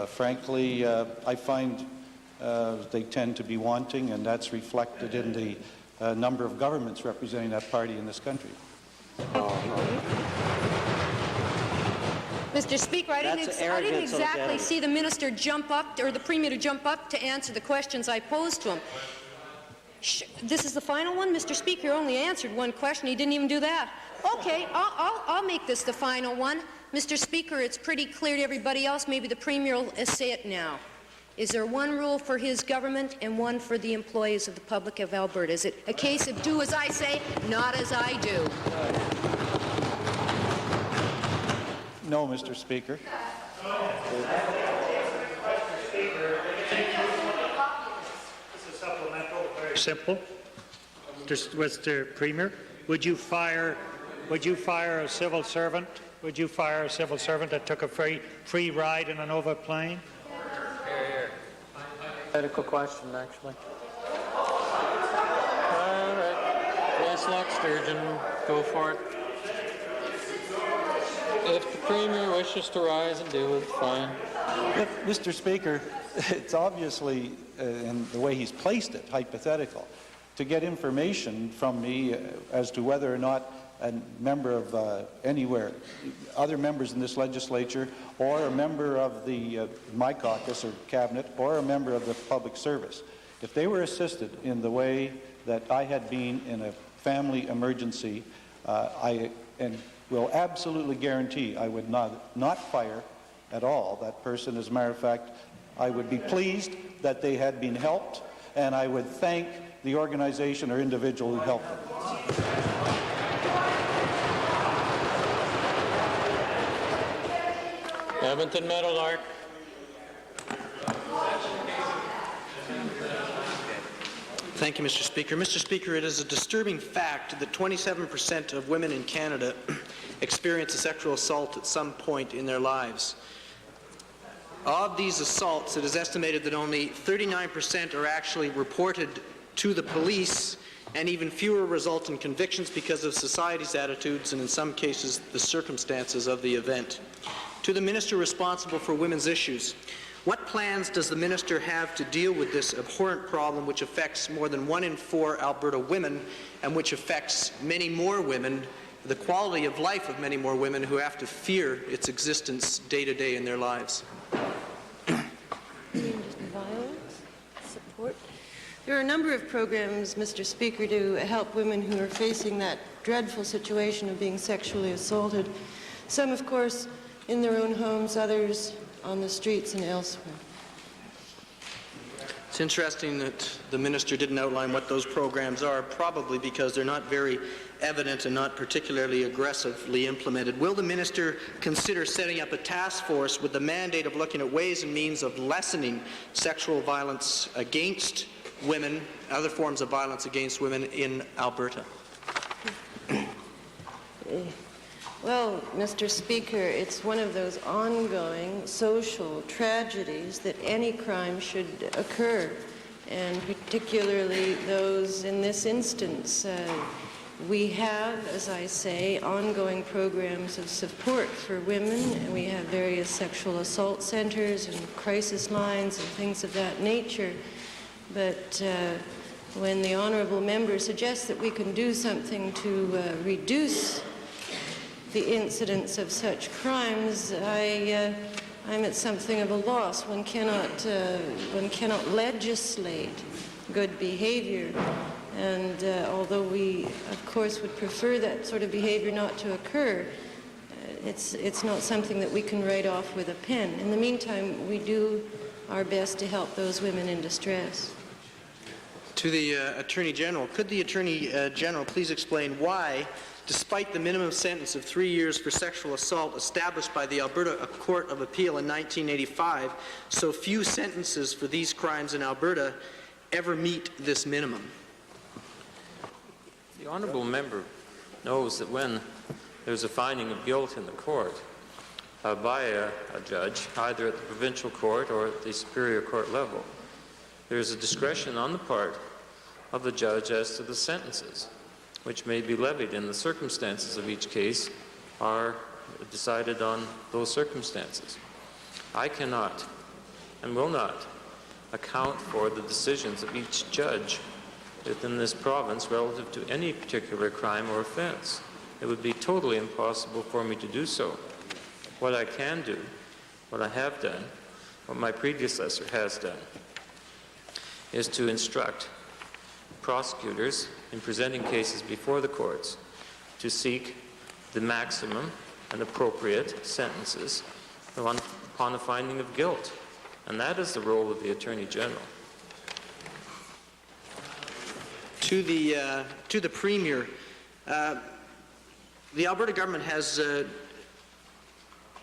Frankly, I find they tend to be wanting, and that's reflected in the number of governments representing that party in this country. Mr. Speaker, I didn't exactly see the minister jump up, or the Premier to jump up to answer the questions I posed to him. This is the final one? Mr. Speaker only answered one question. He didn't even do that. Okay, I'll make this the final one. Mr. Speaker, it's pretty clear to everybody else. Maybe the Premier will say it now. Is there one rule for his government and one for the employees of the public of Alberta? Is it a case of do as I say, not as I do? No, Mr. Speaker. This is supplemental, very simple. Mr. Premier, would you fire a civil servant? Would you fire a civil servant that took a free ride in a Nova plane? Medical question, actually. All right. Yes, Lock Sturgeon, go for it. If the Premier wishes to rise and do it, fine. Mr. Speaker, it's obviously, in the way he's placed it, hypothetical. To get information from me as to whether or not a member of anywhere, other members in this legislature, or a member of my caucus or cabinet, or a member of the public service, if they were assisted in the way that I had been in a family emergency, I will absolutely guarantee I would not fire at all that person. As a matter of fact, I would be pleased that they had been helped, and I would thank the organization or individual who helped them. Edmonton Meadowlark. Thank you, Mr. Speaker. Mr. Speaker, it is a disturbing fact that 27% of women in Canada experience a sexual assault at some point in their lives. Of these assaults, it is estimated that only 39% are actually reported to the police, and even fewer result in convictions because of society's attitudes and, in some cases, the circumstances of the event. To the Minister responsible for women's issues, what plans does the Minister have to deal with this abhorrent problem which affects more than 1 in 4 Alberta women and which affects many more women, the quality of life of many more women who have to fear its existence day to day in their lives? Violence, support. There are a number of programs, Mr. Speaker, to help women who are facing that dreadful situation of being sexually assaulted. Some, of course, in their own homes, others on the streets and elsewhere. It's interesting that the Minister didn't outline what those programs are, probably because they're not very evident and not particularly aggressively implemented. Will the Minister consider setting up a task force with the mandate of looking at ways and means of lessening sexual violence against women, other forms of violence against women in Alberta? Well, Mr. Speaker, it's one of those ongoing social tragedies that any crime should occur, and particularly those in this instance. We have, as I say, ongoing programs of support for women, and we have various sexual assault centers and crisis lines and things of that nature. But when the honourable member suggests that we can do something to reduce the incidence of such crimes, I I'm at something of a loss. One cannot legislate good behavior. And although we, of course, would prefer that sort of behavior not to occur, it's not something that we can write off with a pen. In the meantime, we do our best to help those women in distress. To the Attorney General, could the Attorney General please explain why, despite the minimum sentence of 3 years for sexual assault established by the Alberta Court of Appeal in 1985, so few sentences for these crimes in Alberta ever meet this minimum? The honourable member knows that when there's a finding of guilt in the court by a judge, either at the provincial court or at the superior court level, there's a discretion on the part of the judge as to the sentences which may be levied, and the circumstances of each case are decided on those circumstances. I cannot and will not account for the decisions of each judge within this province relative to any particular crime or offense. It would be totally impossible for me to do so. What I can do, what I have done, what my predecessor has done, is to instruct prosecutors in presenting cases before the courts to seek the maximum and appropriate sentences upon a finding of guilt. And that is the role of the Attorney General. To the Premier, the Alberta government has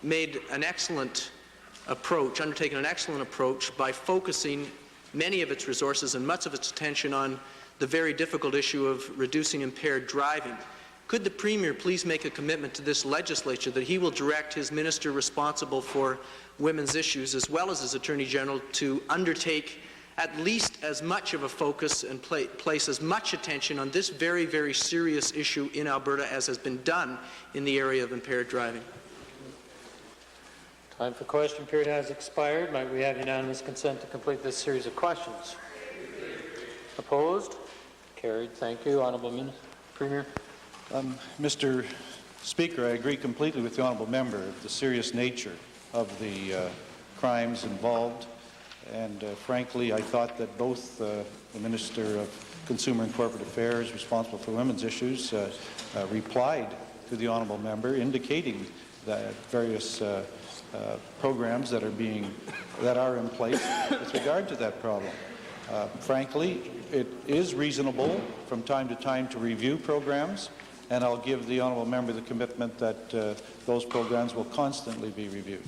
made an excellent approach, undertaken an excellent approach by focusing many of its resources and much of its attention on the very difficult issue of reducing impaired driving. Could the Premier please make a commitment to this legislature that he will direct his minister responsible for women's issues, as well as his Attorney General, to undertake at least as much of a focus and place as much attention on this very, very serious issue in Alberta as has been done in the area of impaired driving? Time for question period has expired. Might we have unanimous consent to complete this series of questions? Opposed? Carried. Thank you. Honourable Premier. Mr. Speaker, I agree completely with the honourable member of the serious nature of the crimes involved, and frankly, I thought that both the Minister of Consumer and Corporate Affairs responsible for women's issues replied to the honourable member, indicating that various programs that are in place with regard to that problem. Frankly, it is reasonable from time to time to review programs, and I'll give the honourable member the commitment that those programs will constantly be reviewed.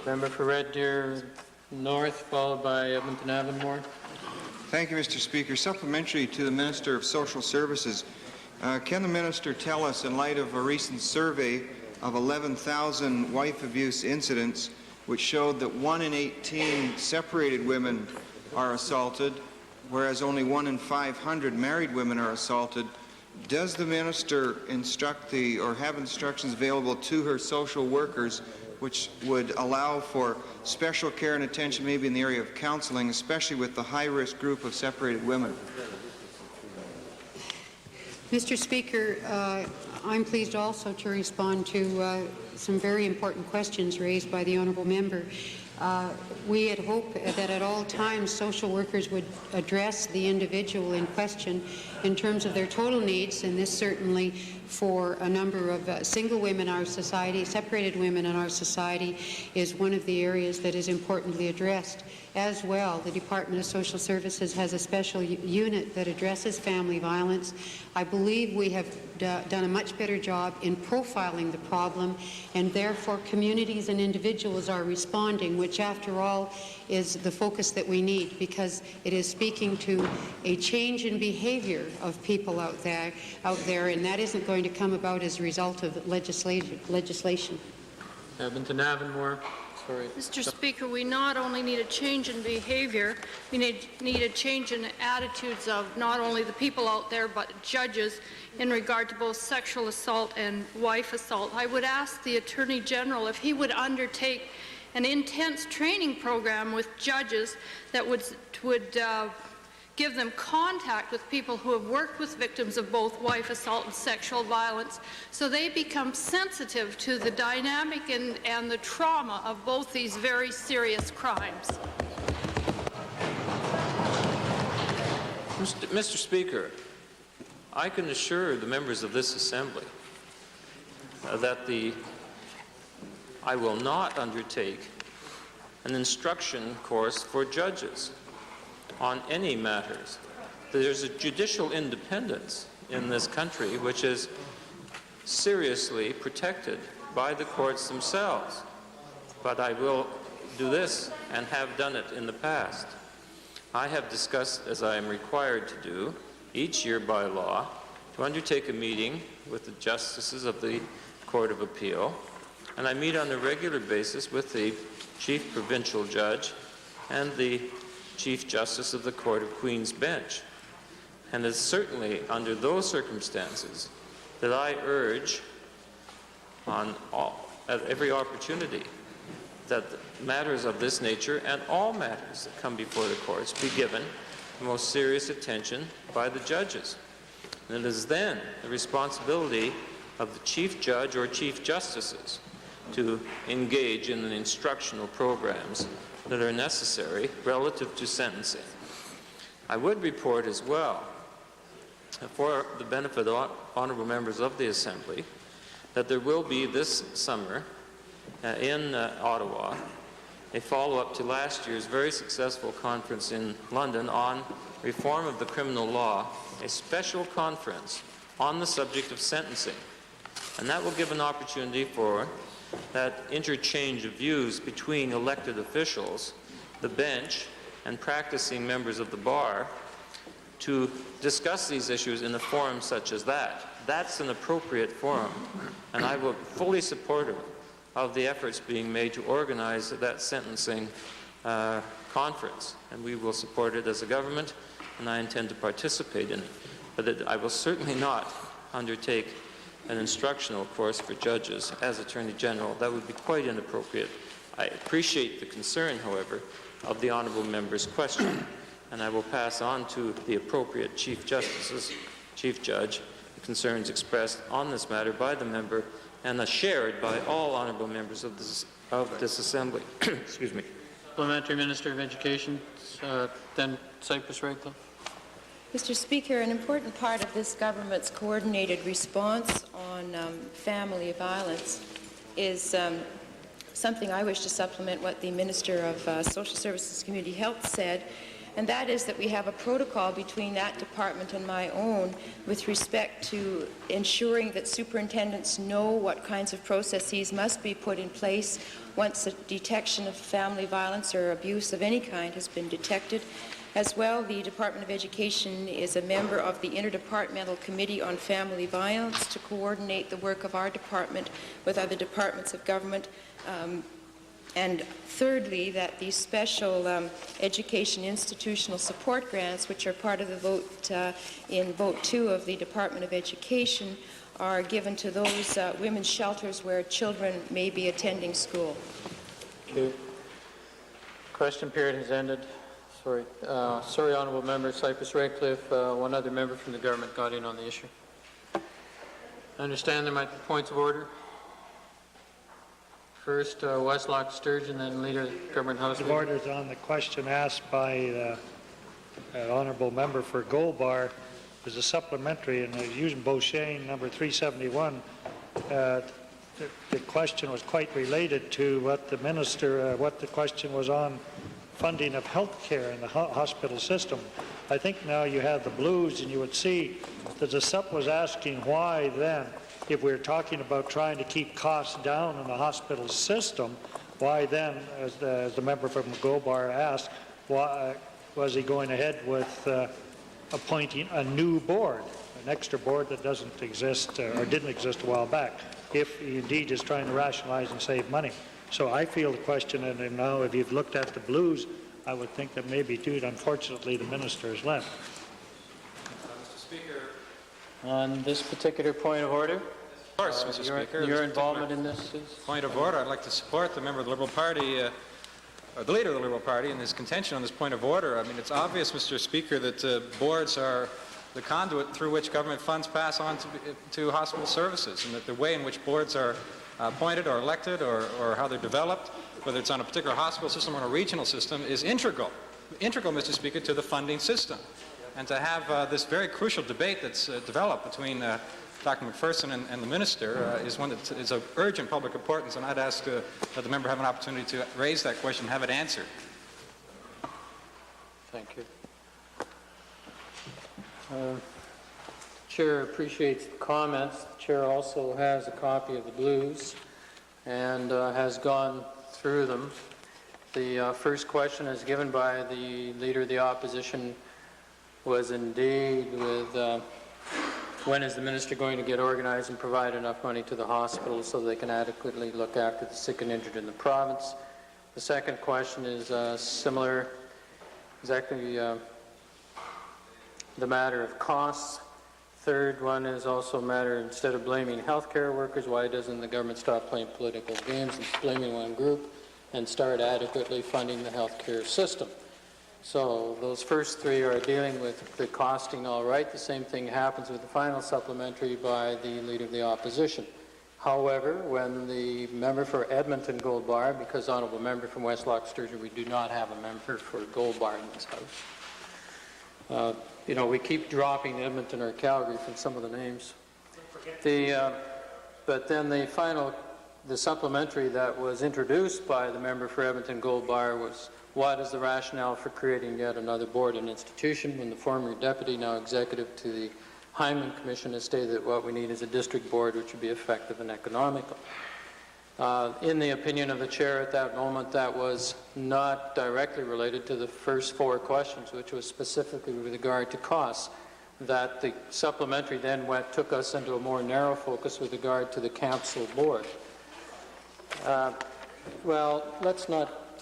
Member for Red Deer North, followed by Edmonton Avonmore. Thank you, Mr. Speaker. Supplementary to the Minister of Social Services, can the Minister tell us, in light of a recent survey of 11,000 wife abuse incidents, which showed that 1 in 18 separated women are assaulted, whereas only 1 in 500 married women are assaulted, does the Minister instruct or have instructions available to her social workers which would allow for special care and attention, maybe in the area of counseling, especially with the high-risk group of separated women? Mr. Speaker, I'm pleased also to respond to some very important questions raised by the honourable member. We had hoped that at all times social workers would address the individual in question in terms of their total needs, and this certainly for a number of single women in our society, separated women in our society, is one of the areas that is importantly addressed. As well, the Department of Social Services has a special unit that addresses family violence. I believe we have done a much better job in profiling the problem, and therefore communities and individuals are responding, which after all is the focus that we need, because it is speaking to a change in behavior of people out there, and that isn't going to come about as a result of legislation. Edmonton Avonmore. Mr. Speaker, we not only need a change in behavior, we need a change in attitudes of not only the people out there, but judges in regard to both sexual assault and wife assault. I would ask the Attorney General if he would undertake an intense training program with judges that would give them contact with people who have worked with victims of both wife assault and sexual violence, so they become sensitive to the dynamic and the trauma of both these very serious crimes. Mr. Speaker, I can assure the members of this Assembly that I will not undertake an instruction course for judges on any matters. There's a judicial independence in this country which is seriously protected by the courts themselves. But I will do this and have done it in the past. I have discussed, as I am required to do, each year by law, to undertake a meeting with the justices of the Court of Appeal, and I meet on a regular basis with the Chief Provincial Judge and the Chief Justice of the Court of Queen's Bench. And it's certainly under those circumstances that I urge at every opportunity that matters of this nature and all matters that come before the courts be given the most serious attention by the judges. And it is then the responsibility of the Chief Judge or Chief Justices to engage in the instructional programs that are necessary relative to sentencing. I would report as well, for the benefit of honourable members of the Assembly, that there will be this summer in Ottawa a follow-up to last year's very successful conference in London on reform of the criminal law, a special conference on the subject of sentencing. And that will give an opportunity for that interchange of views between elected officials, the bench, and practicing members of the bar to discuss these issues in a forum such as that. That's an appropriate forum, and I will fully support of the efforts being made to organize that sentencing conference, and we will support it as a government, and I intend to participate in it. But I will certainly not undertake an instructional course for judges as Attorney General. That would be quite inappropriate. I appreciate the concern, however, of the honourable member's question, and I will pass on to the appropriate Chief Justices, Chief Judge, the concerns expressed on this matter by the member and are shared by all honourable members of this Assembly. Excuse me. Supplementary Minister of Education, then Cypress Radcliffe. Mr. Speaker, an important part of this government's coordinated response on family violence is something I wish to supplement what the Minister of Social Services and Community Health said, and that is that we have a protocol between that department and my own with respect to ensuring that superintendents know what kinds of processes must be put in place once a detection of family violence or abuse of any kind has been detected. As well, the Department of Education is a member of the Interdepartmental Committee on Family Violence to coordinate the work of our department with other departments of government. And thirdly, that the special education institutional support grants, which are part of the vote in Vote 2 of the Department of Education, are given to those women's shelters where children may be attending school. Okay. Question period has ended. Sorry. Sorry, honourable member, Cypress Radcliffe. One other member from the government got in on the issue. I understand there might be points of order. First, Westlock Sturgeon, then Leader of the Government House. The order is on the question asked by the honourable member for Goldbar. There's a supplementary, and using Beauchesne number 371. The question was quite related to what the minister, what the question was on funding of health care in the hospital system. I think now you have the blues, and you would see that the SUP was asking why then, if we're talking about trying to keep costs down in the hospital system, why then, as the member from Goldbar asked, why was he going ahead with appointing a new board, an extra board that doesn't exist or didn't exist a while back, if he indeed is trying to rationalize and save money. So I feel the question, and now if you've looked at the blues, I would think that maybe, dude, unfortunately, the minister has left. Mr. Speaker. On this particular point of order? Of course, Mr. Speaker. Your involvement in this is? Point of order. I'd like to support the member of the Liberal Party the Leader of the Liberal Party, and his contention on this point of order. I mean, it's obvious, Mr. Speaker, that boards are the conduit through which government funds pass on to hospital services, and that the way in which boards are appointed or elected or how they're developed, whether it's on a particular hospital system or on a regional system, is integral, Mr. Speaker, to the funding system. And to have this very crucial debate that's developed between Dr. McPherson and the Minister is one that is of urgent public importance, and I'd ask that the member have an opportunity to raise that question and have it answered. Thank you. Chair appreciates the comments. The Chair also has a copy of the blues and has gone through them. The first question, as given by the Leader of the Opposition, was indeed with when is the Minister going to get organized and provide enough money to the hospitals so they can adequately look after the sick and injured in the province. The second question is similar, exactly the matter of costs. Third one is also a matter, instead of blaming healthcare workers, why doesn't the government stop playing political games and blaming one group and start adequately funding the healthcare system? So those first three are dealing with the costing all right. The same thing happens with the final supplementary by the Leader of the Opposition. However, when the member for Edmonton Gold Bar, because honourable member from West Loch Sturgeon, we do not have a member for Gold Bar in this House. You know, we keep dropping Edmonton or Calgary from some of the names. But then the supplementary that was introduced by the member for Edmonton Gold Bar was, what is the rationale for creating yet another board and institution when the former deputy, now executive to the Hyman Commission, has stated that what we need is a district board which would be effective and economical. In the opinion of the chair at that moment, that was not directly related to the first four questions, which was specifically with regard to costs. That the supplementary then took us into a more narrow focus with regard to the council board. Well, let's not,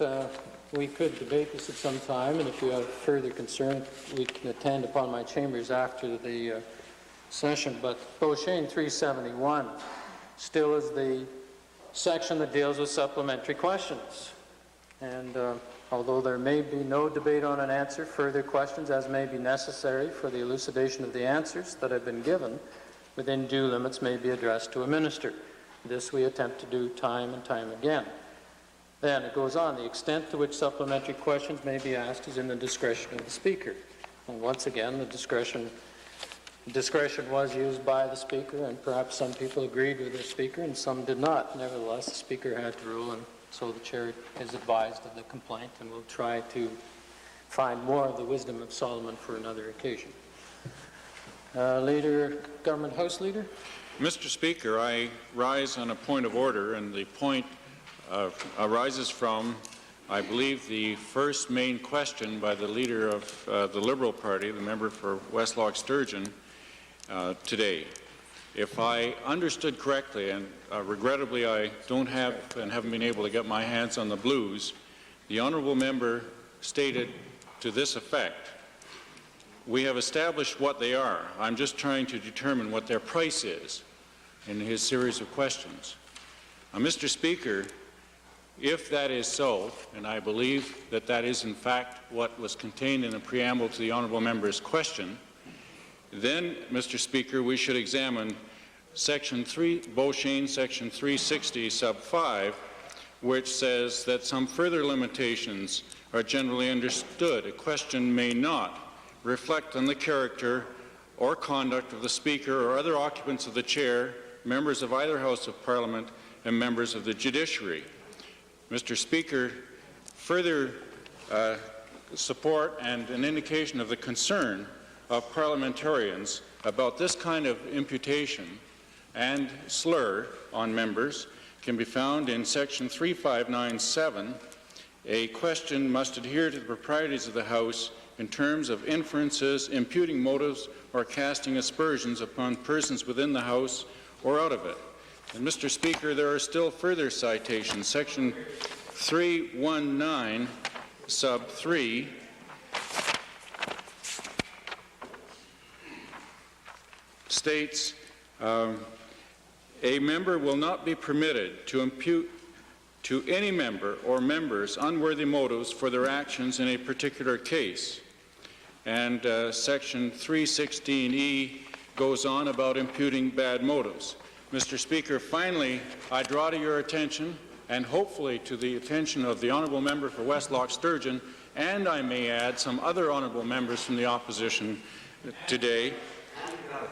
we could debate this at some time, and if you have further concern, we can attend upon my chambers after the session. But Beauchene 371 still is the section that deals with supplementary questions. And although there may be no debate on an answer, further questions as may be necessary for the elucidation of the answers that have been given within due limits may be addressed to a minister. This we attempt to do time and time again. Then it goes on, the extent to which supplementary questions may be asked is in the discretion of the Speaker. And once again, the discretion was used by the Speaker, and perhaps some people agreed with the Speaker and some did not. Nevertheless, the Speaker had to rule, and so the Chair is advised of the complaint, and will try to find more of the wisdom of Solomon for another occasion. Government House Leader? Mr. Speaker, I rise on a point of order, and the point arises from, I believe, the first main question by the Leader of the Liberal Party, the member for West Loch Sturgeon, today. If I understood correctly, and regrettably I don't have and haven't been able to get my hands on the blues, the honourable member stated to this effect: we have established what they are. I'm just trying to determine what their price is, in his series of questions. Now, Mr. Speaker, if that is so, and I believe that that is in fact what was contained in the preamble to the honourable member's question, then, Mr. Speaker, we should examine Section 3, Beauchene, Section 360, sub 5, which says that some further limitations are generally understood. A question may not reflect on the character or conduct of the Speaker or other occupants of the chair, members of either House of Parliament, and members of the judiciary. Mr. Speaker, further support and an indication of the concern of parliamentarians about this kind of imputation and slur on members can be found in Section 3597. A question must adhere to the proprieties of the House in terms of inferences, imputing motives, or casting aspersions upon persons within the House or out of it. And, Mr. Speaker, there are still further citations. Section 319, sub 3, states, a member will not be permitted to impute to any member or members unworthy motives for their actions in a particular case. And Section 316E goes on about imputing bad motives. Mr. Speaker, finally, I draw to your attention, and hopefully to the attention of the honourable member for Westlock Sturgeon, and I may add some other honourable members from the opposition today,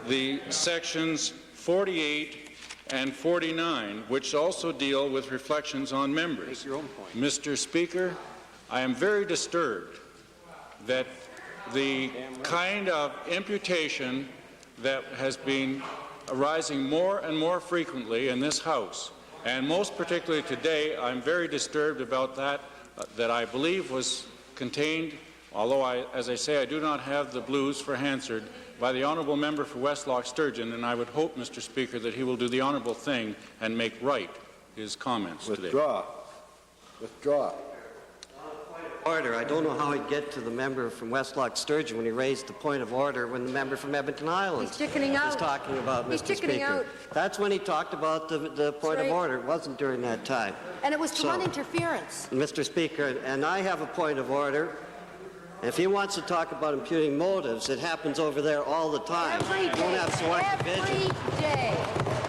the sections 48 and 49, which also deal with reflections on members. Mr. Speaker, I am very disturbed that the kind of imputation that has been arising more and more frequently in this House, and most particularly today, I'm very disturbed about that I believe was contained, although as I say, I do not have the blues for Hansard, by the honourable member for Westlock Sturgeon, and I would hope, Mr. Speaker, that he will do the honourable thing and make right his comments today. Withdraw. Order. I don't know how he'd get to the member from Westlock Sturgeon when he raised the point of order when the member from Edmonton Island was talking about, Mr. Speaker. That's when he talked about the point of order. It wasn't during that time. And it was to run interference. Mr. Speaker, and I have a point of order. If he wants to talk about imputing motives, it happens over there all the time. Every day. You won't have selective vision. Every day.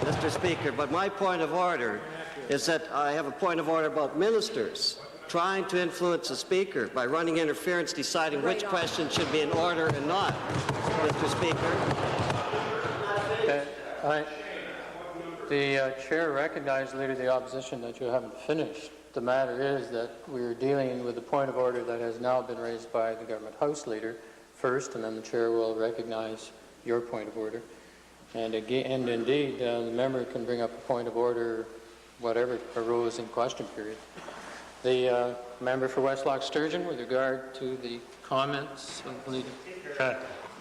Mr. Speaker, but my point of order is that I have a point of order about ministers trying to influence the Speaker by running interference, deciding which question should be in order and not. Mr. Speaker. The Chair recognizes, Leader of the Opposition, that you haven't finished. The matter is that we're dealing with a point of order that has now been raised by the Government House Leader first, and then the Chair will recognize your point of order. And indeed, the member can bring up a point of order, whatever arose in question period. The member for Westlock Sturgeon, with regard to the comments of the Leader.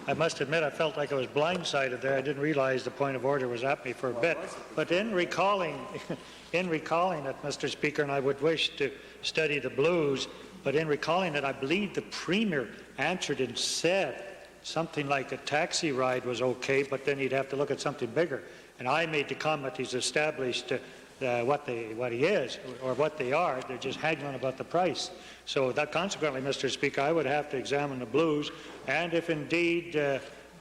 I must admit I felt like I was blindsided there. I didn't realize the point of order was at me for a bit. But in recalling it, Mr. Speaker, and I would wish to study the blues, but in recalling it, I believe the Premier answered and said something like a taxi ride was okay, but then he'd have to look at something bigger. And I made the comment he's established what he is or what they are. They're just haggling about the price. So that consequently, Mr. Speaker, I would have to examine the blues, and if indeed,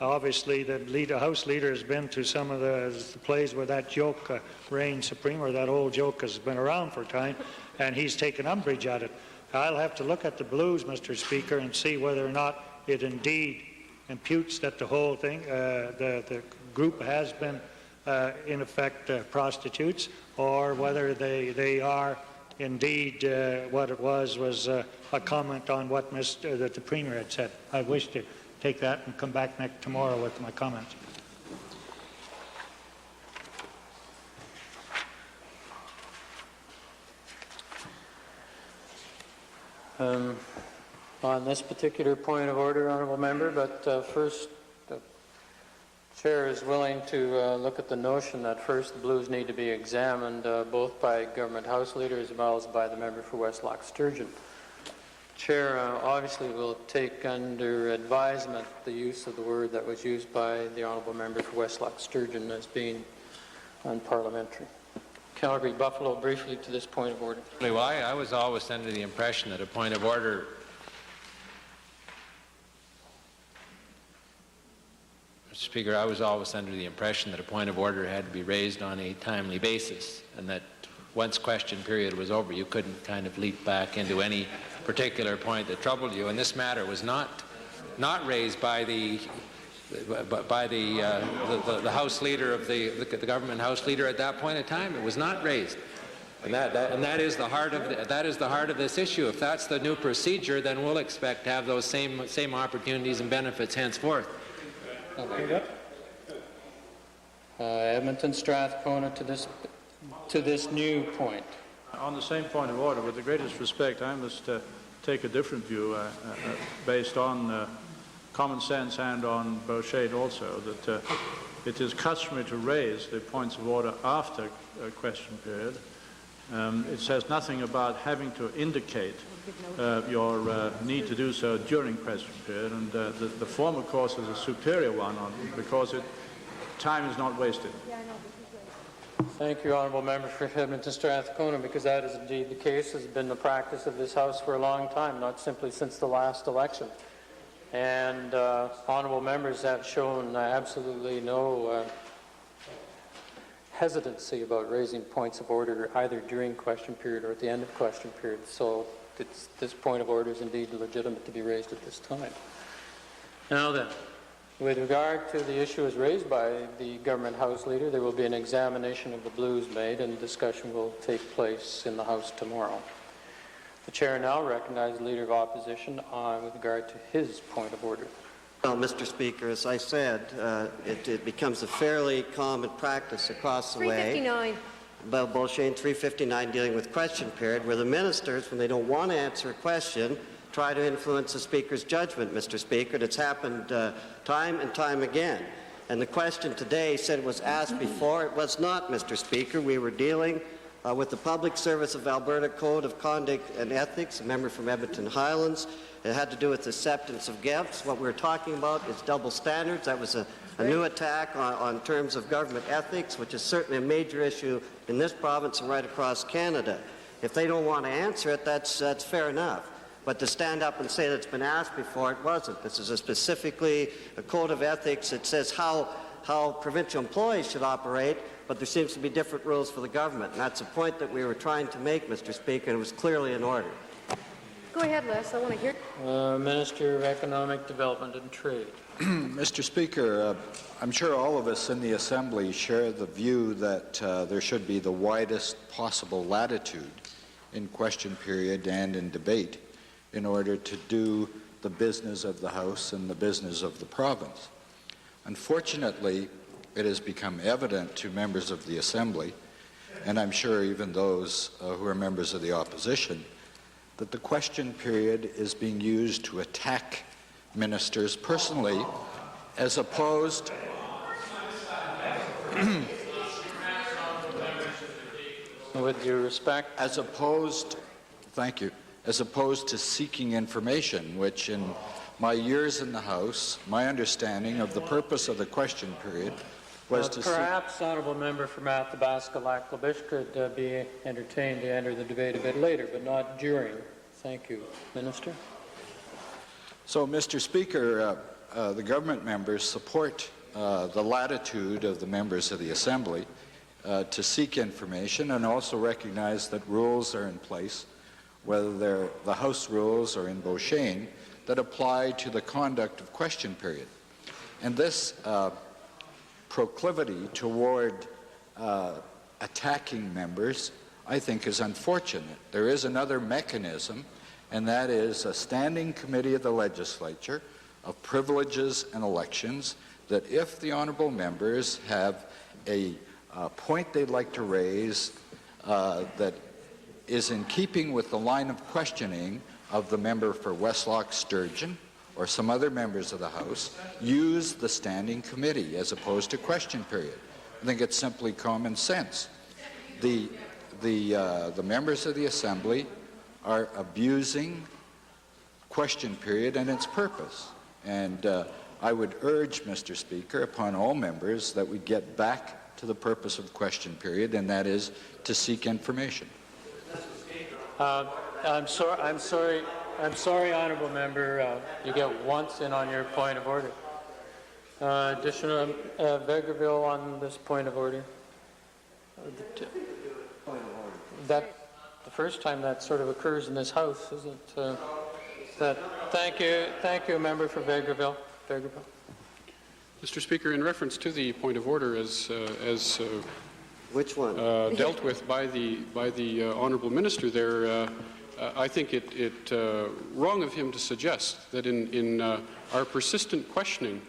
obviously, the House Leader has been to some of the plays where that joke reigns supreme, or that old joke has been around for a time, and he's taken umbrage at it. I'll have to look at the blues, Mr. Speaker, and see whether or not it indeed imputes that the whole thing, the group has been, in effect, prostitutes, or whether they are indeed what it was a comment on what that the Premier had said. I wish to take that and come back tomorrow with my comments. On this particular point of order, honourable member, but first, the Chair is willing to look at the notion that first the blues need to be examined both by Government House Leader as well as by the member for Westlock Sturgeon. Chair obviously will take under advisement the use of the word that was used by the honourable member for Westlock Sturgeon as being unparliamentary. Calgary Buffalo, briefly to this point of order. Well, I was always under the impression that a point of order Mr. Speaker, I was always under the impression that a point of order had to be raised on a timely basis, and that once question period was over, you couldn't kind of leap back into any particular point that troubled you. And this matter was not raised by the House Leader of the Government House Leader at that point in time. It was not raised. And that is the heart of this issue. If that's the new procedure, then we'll expect to have those same opportunities and benefits henceforth. Edmonton Strathcona to this new point. On the same point of order, with the greatest respect, I must take a different view based on common sense and on Bouchard also, that it is customary to raise the points of order after a question period. It says nothing about having to indicate your need to do so during question period, and the former course is a superior one because time is not wasted. Thank you, Honourable Member for Edmonton Strathcona, because that is indeed the case. It has been the practice of this House for a long time, not simply since the last election. And honourable members have shown absolutely no hesitancy about raising points of order either during question period or at the end of question period. So this point of order is indeed legitimate to be raised at this time. Now then, with regard to the issue as raised by the Government House Leader, there will be an examination of the blues made and discussion will take place in the House tomorrow. The Chair now recognizes the Leader of Opposition with regard to his point of order. Well, Mr. Speaker, as I said, it becomes a fairly common practice across the way. 359. Beauchene 359 dealing with question period, where the ministers, when they don't want to answer a question, try to influence the Speaker's judgment, Mr. Speaker. It's happened time and time again. And the question today said it was asked before. It was not, Mr. Speaker. We were dealing with the Public Service of Alberta Code of Conduct and Ethics, a member from Edmonton Highlands. It had to do with acceptance of gifts. What we're talking about is double standards. That was a new attack on terms of government ethics, which is certainly a major issue in this province and right across Canada. If they don't want to answer it, that's fair enough. But to stand up and say that it's been asked before, it wasn't. This is specifically a code of ethics that says how provincial employees should operate, but there seems to be different rules for the government. And that's a point that we were trying to make, Mr. Speaker, and it was clearly in order. Go ahead, Les. I want to hear. Minister of Economic Development and Trade. Mr. Speaker, I'm sure all of us in the Assembly share the view that there should be the widest possible latitude in question period and in debate in order to do the business of the House and the business of the province. Unfortunately, it has become evident to members of the Assembly, and I'm sure even those who are members of the opposition, that the question period is being used to attack ministers personally, as opposed with due respect, as opposed to seeking information, which in my years in the House, my understanding of the purpose of the question period was to perhaps honourable member from Athabasca-Lac-La-Biche could be entertained to enter the debate a bit later, but not during. Thank you. Minister. So, Mr. Speaker, the government members support the latitude of the members of the Assembly to seek information, and also recognize that rules are in place, whether they're the House rules or in Beauchene, that apply to the conduct of question period. And this proclivity toward attacking members, I think, is unfortunate. There is another mechanism, and that is a standing committee of the legislature of privileges and elections, that if the honourable members have a point they'd like to raise that is in keeping with the line of questioning of the member for Westlock Sturgeon or some other members of the House, use the standing committee as opposed to question period. I think it's simply common sense. The members of the Assembly are abusing question period and its purpose. And I would urge, Mr. Speaker, upon all members that we get back to the purpose of question period, and that is to seek information. I'm sorry, honourable member. You get once in on your point of order. Additional Vegreville on this point of order. That the first time that sort of occurs in this House, isn't that? Thank you, member for Vegreville. Mr. Speaker, in reference to the point of order as which one? Dealt with by the honourable minister there, I think it wrong of him to suggest that in our persistent questioning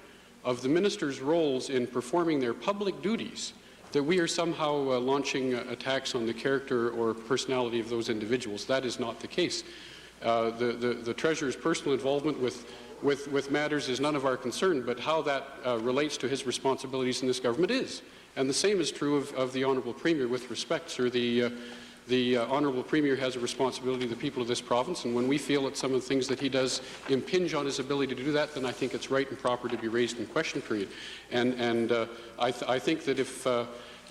of the minister's roles in performing their public duties, that we are somehow launching attacks on the character or personality of those individuals. That is not the case. The Treasurer's personal involvement with matters is none of our concern, but how that relates to his responsibilities in this government is. And the same is true of the Honourable Premier with respect, sir. The Honourable Premier has a responsibility to the people of this province, and when we feel that some of the things that he does impinge on his ability to do that, then I think it's right and proper to be raised in question period. And I think that if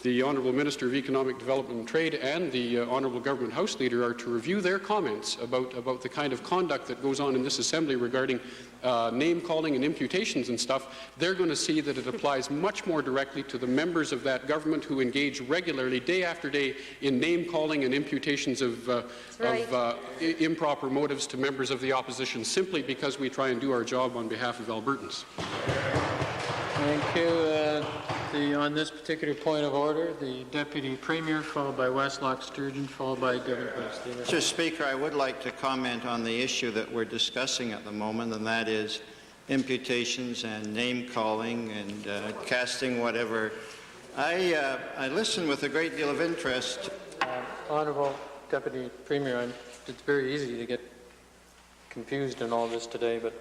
the Honourable Minister of Economic Development and Trade and the Honourable Government House Leader are to review their comments about the kind of conduct that goes on in this Assembly regarding name-calling and imputations and stuff, they're going to see that it applies much more directly to the members of that government who engage regularly, day after day, in name-calling and imputations of improper motives to members of the opposition, simply because we try and do our job on behalf of Albertans. Thank you. On this particular point of order, the Deputy Premier, followed by Westlock Sturgeon, followed by Governor House Leader. Mr. Speaker, I would like to comment on the issue that we're discussing at the moment, and that is imputations and name-calling and casting whatever. I listen with a great deal of interest. Honourable Deputy Premier, it's very easy to get confused in all this today, but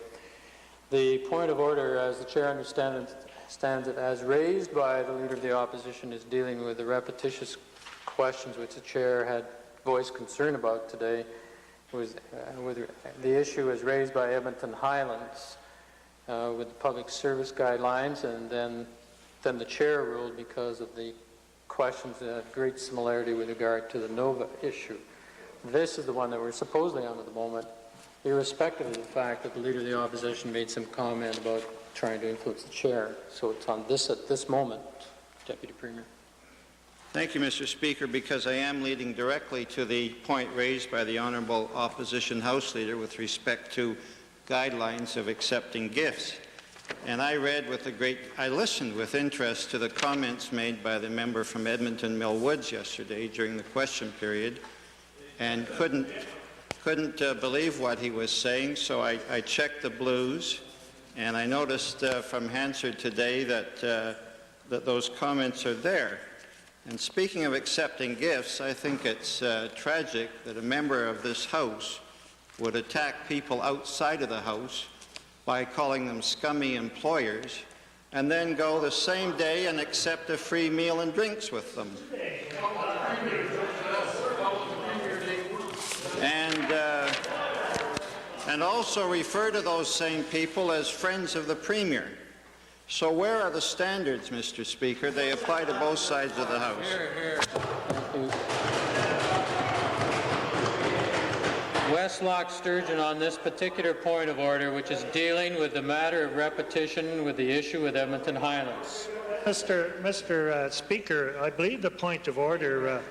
the point of order, as the Chair understands it, as raised by the Leader of the Opposition, is dealing with the repetitious questions which the Chair had voiced concern about today. With the issue was raised by Edmonton Highlands with the public service guidelines, and then the Chair ruled because of the questions that have great similarity with regard to the NOVA issue. This is the one that we're supposedly on at the moment, irrespective of the fact that the Leader of the Opposition made some comment about trying to influence the Chair. So it's on this at this moment, Deputy Premier. Thank you, Mr. Speaker, because I am leading directly to the point raised by the Honourable Opposition House Leader with respect to guidelines of accepting gifts. And I listened with interest to the comments made by the member from Edmonton Mill Woods yesterday during the question period, and couldn't believe what he was saying, so I checked the blues, and I noticed from Hansard today that those comments are there. And speaking of accepting gifts, I think it's tragic that a member of this House would attack people outside of the House by calling them scummy employers, and then go the same day and accept a free meal and drinks with them. And also refer to those same people as friends of the Premier. So where are the standards, Mr. Speaker? They apply to both sides of the House. Westlock Sturgeon, on this particular point of order, which is dealing with the matter of repetition with the issue with Edmonton Highlands. Mr. Speaker, I believe the point of order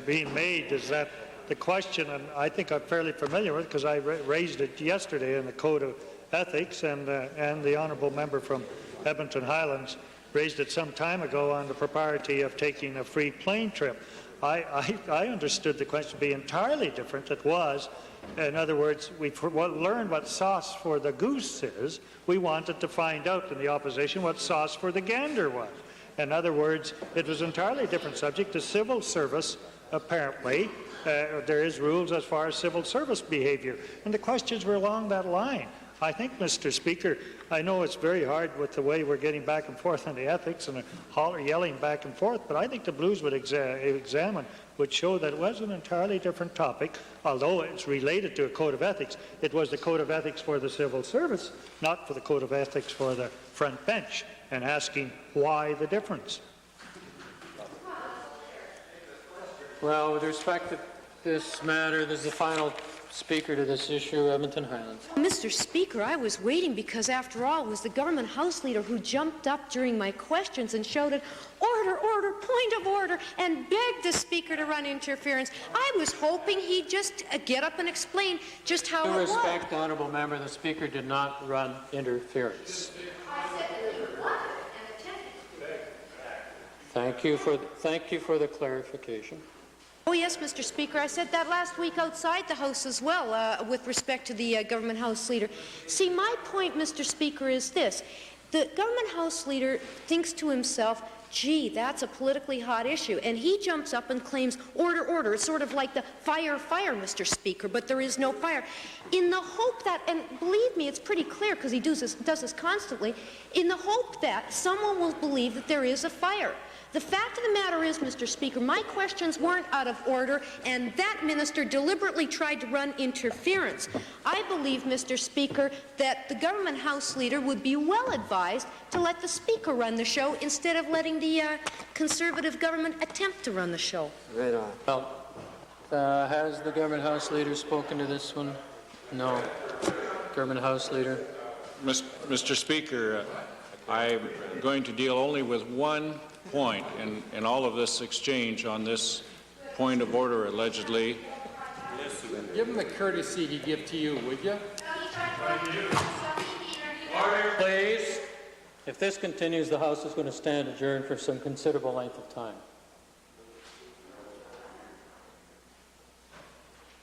being made is that the question, and I think I'm fairly familiar with it because I raised it yesterday in the Code of Ethics, and the honourable member from Edmonton Highlands raised it some time ago on the propriety of taking a free plane trip. I understood the question to be entirely different. It was, in other words, we've learned what sauce for the goose is. We wanted to find out in the opposition what sauce for the gander was. In other words, it was an entirely different subject. The civil service, apparently, there is rules as far as civil service behavior, and the questions were along that line. I think, Mr. Speaker, I know it's very hard with the way we're getting back and forth on the ethics and yelling back and forth, but I think the Blues would would show that it was an entirely different topic, although it's related to a code of ethics. It was the code of ethics for the civil service, not for the code of ethics for the front bench, and asking why the difference. Well, with respect to this matter, this is the final speaker to this issue, Edmonton Highlands. Mr. Speaker, I was waiting because, after all, it was the government House Leader who jumped up during my questions and shouted, "Order, order, point of order," and begged the Speaker to run interference. I was hoping he'd just get up and explain just how it was. With respect, honourable member, the Speaker did not run interference. Thank you for the clarification. Oh, yes, Mr. Speaker. I said that last week outside the House as well with respect to the government House Leader. See, my point, Mr. Speaker, is this. The government House Leader thinks to himself, gee, that's a politically hot issue, and he jumps up and claims, order, order. It's sort of like the fire, fire, Mr. Speaker, but there is no fire. In the hope that, and believe me, it's pretty clear because he does this constantly, in the hope that someone will believe that there is a fire. The fact of the matter is, Mr. Speaker, my questions weren't out of order, and that minister deliberately tried to run interference. I believe, Mr. Speaker, that the government House Leader would be well advised to let the Speaker run the show instead of letting the Conservative government attempt to run the show. Right on. Well, has the government House Leader spoken to this one? No. Government House Leader. Mr. Speaker, I'm going to deal only with one point in all of this exchange on this point of order, allegedly. Give him the courtesy he gave to you, would you? Order, please. If this continues, the House is going to stand adjourned for some considerable length of time.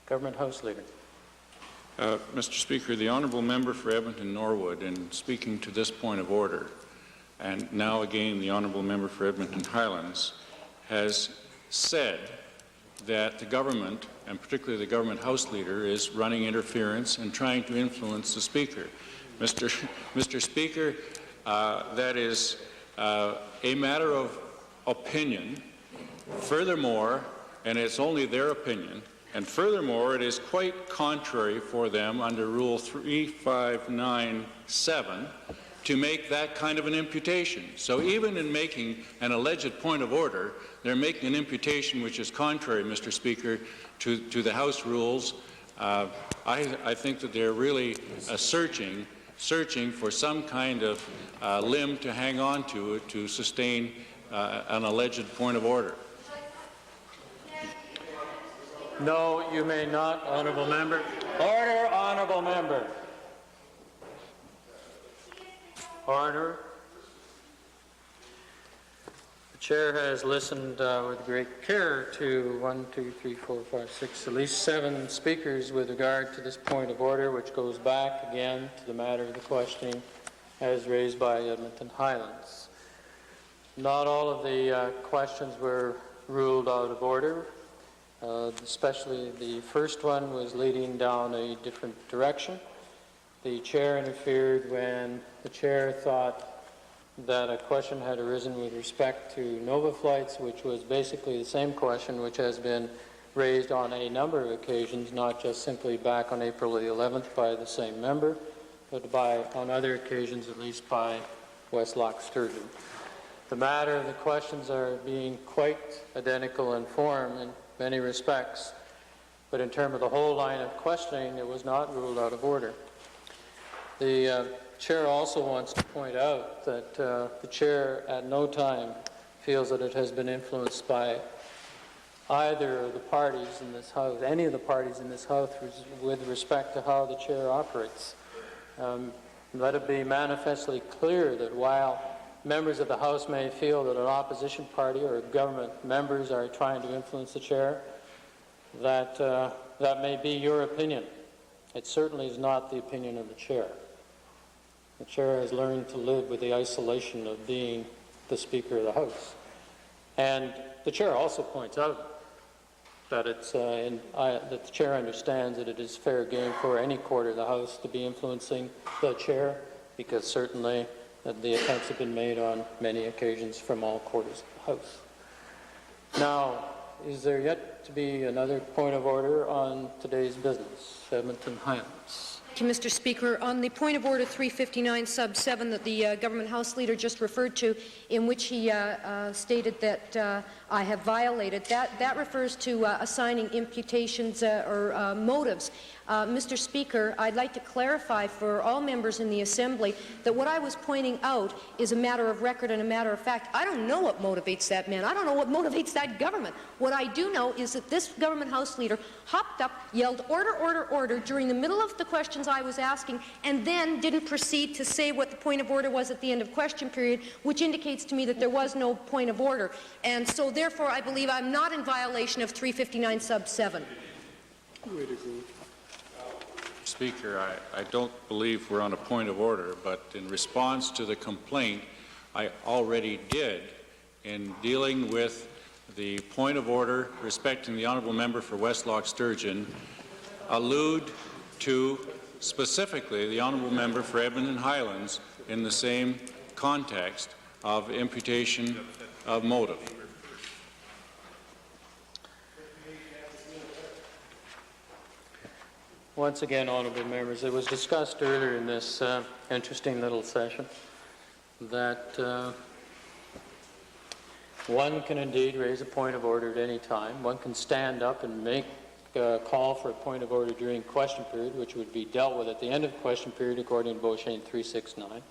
Government House Leader. Mr. Speaker, the honourable member for Edmonton-Norwood, in speaking to this point of order, and now again the honourable member for Edmonton-Highlands, has said that the government, and particularly the government House Leader, is running interference and trying to influence the Speaker. Mr. Speaker, that is a matter of opinion. Furthermore, and it's only their opinion, and furthermore, it is quite contrary for them under Rule 3597 to make that kind of an imputation. So even in making an alleged point of order, they're making an imputation which is contrary, Mr. Speaker, to the House rules. I think that they're really searching for some kind of limb to hang on to sustain an alleged point of order. No, you may not, honourable member. Order, honourable member. Order. The chair has listened with great care to 1, 2, 3, 4, 5, 6, at least 7 speakers with regard to this point of order, which goes back again to the matter of the questioning as raised by Edmonton Highlands. Not all of the questions were ruled out of order. Especially the first one was leading down a different direction. The chair interfered when the chair thought that a question had arisen with respect to Nova flights, which was basically the same question which has been raised on a number of occasions, not just simply back on April the 11th by the same member, but on other occasions at least by Westlock Sturgeon. The matter of the questions are being quite identical in form in many respects, but in terms of the whole line of questioning, it was not ruled out of order. The chair also wants to point out that the chair at no time feels that it has been influenced by either of the parties in this House, any of the parties in this House with respect to how the chair operates. Let it be manifestly clear that while members of the House may feel that an opposition party or government members are trying to influence the chair, that may be your opinion. It certainly is not the opinion of the chair. The chair has learned to live with the isolation of being the Speaker of the House. And the chair also points out that that the chair understands that it is fair game for any quarter of the House to be influencing the chair, because certainly the attempts have been made on many occasions from all quarters of the House. Now, is there yet to be another point of order on today's business? Edmonton Highlands. Thank you, Mr. Speaker. On the point of order 359 sub 7 that the government House Leader just referred to, in which he stated that I have violated, that refers to assigning imputations or motives. Mr. Speaker, I'd like to clarify for all members in the Assembly that what I was pointing out is a matter of record and a matter of fact. I don't know what motivates that man. I don't know what motivates that government. What I do know is that this government House Leader hopped up, yelled order, order, order during the middle of the questions I was asking, and then didn't proceed to say what the point of order was at the end of question period, which indicates to me that there was no point of order. And so therefore I believe I'm not in violation of 359 sub 7. Speaker, I don't believe we're on a point of order, but in response to the complaint, I already did in dealing with the point of order respecting the honourable member for Westlock Sturgeon, allude to specifically the honourable member for Edmonton Highlands in the same context of imputation of motive. Once again, honourable members, it was discussed earlier in this interesting little session that one can indeed raise a point of order at any time. One can stand up and make a call for a point of order during question period, which would be dealt with at the end of the question period according to Beauchene 369.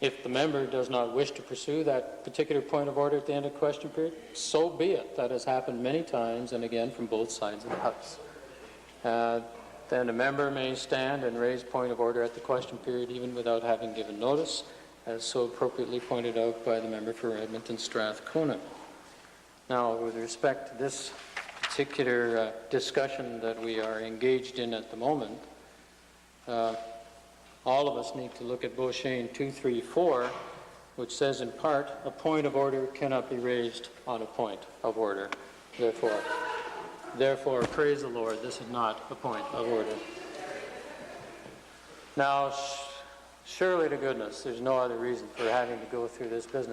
If the member does not wish to pursue that particular point of order at the end of question period, so be it. That has happened many times, and again from both sides of the House. Then a member may stand and raise point of order at the question period even without having given notice, as so appropriately pointed out by the member for Edmonton Strathcona. Now, with respect to this particular discussion that we are engaged in at the moment, all of us need to look at Beauchene 234, which says in part, a point of order cannot be raised on a point of order. Therefore, praise the Lord, this is not a point of order. Now, surely to goodness, there's no other reason for having to go through this business.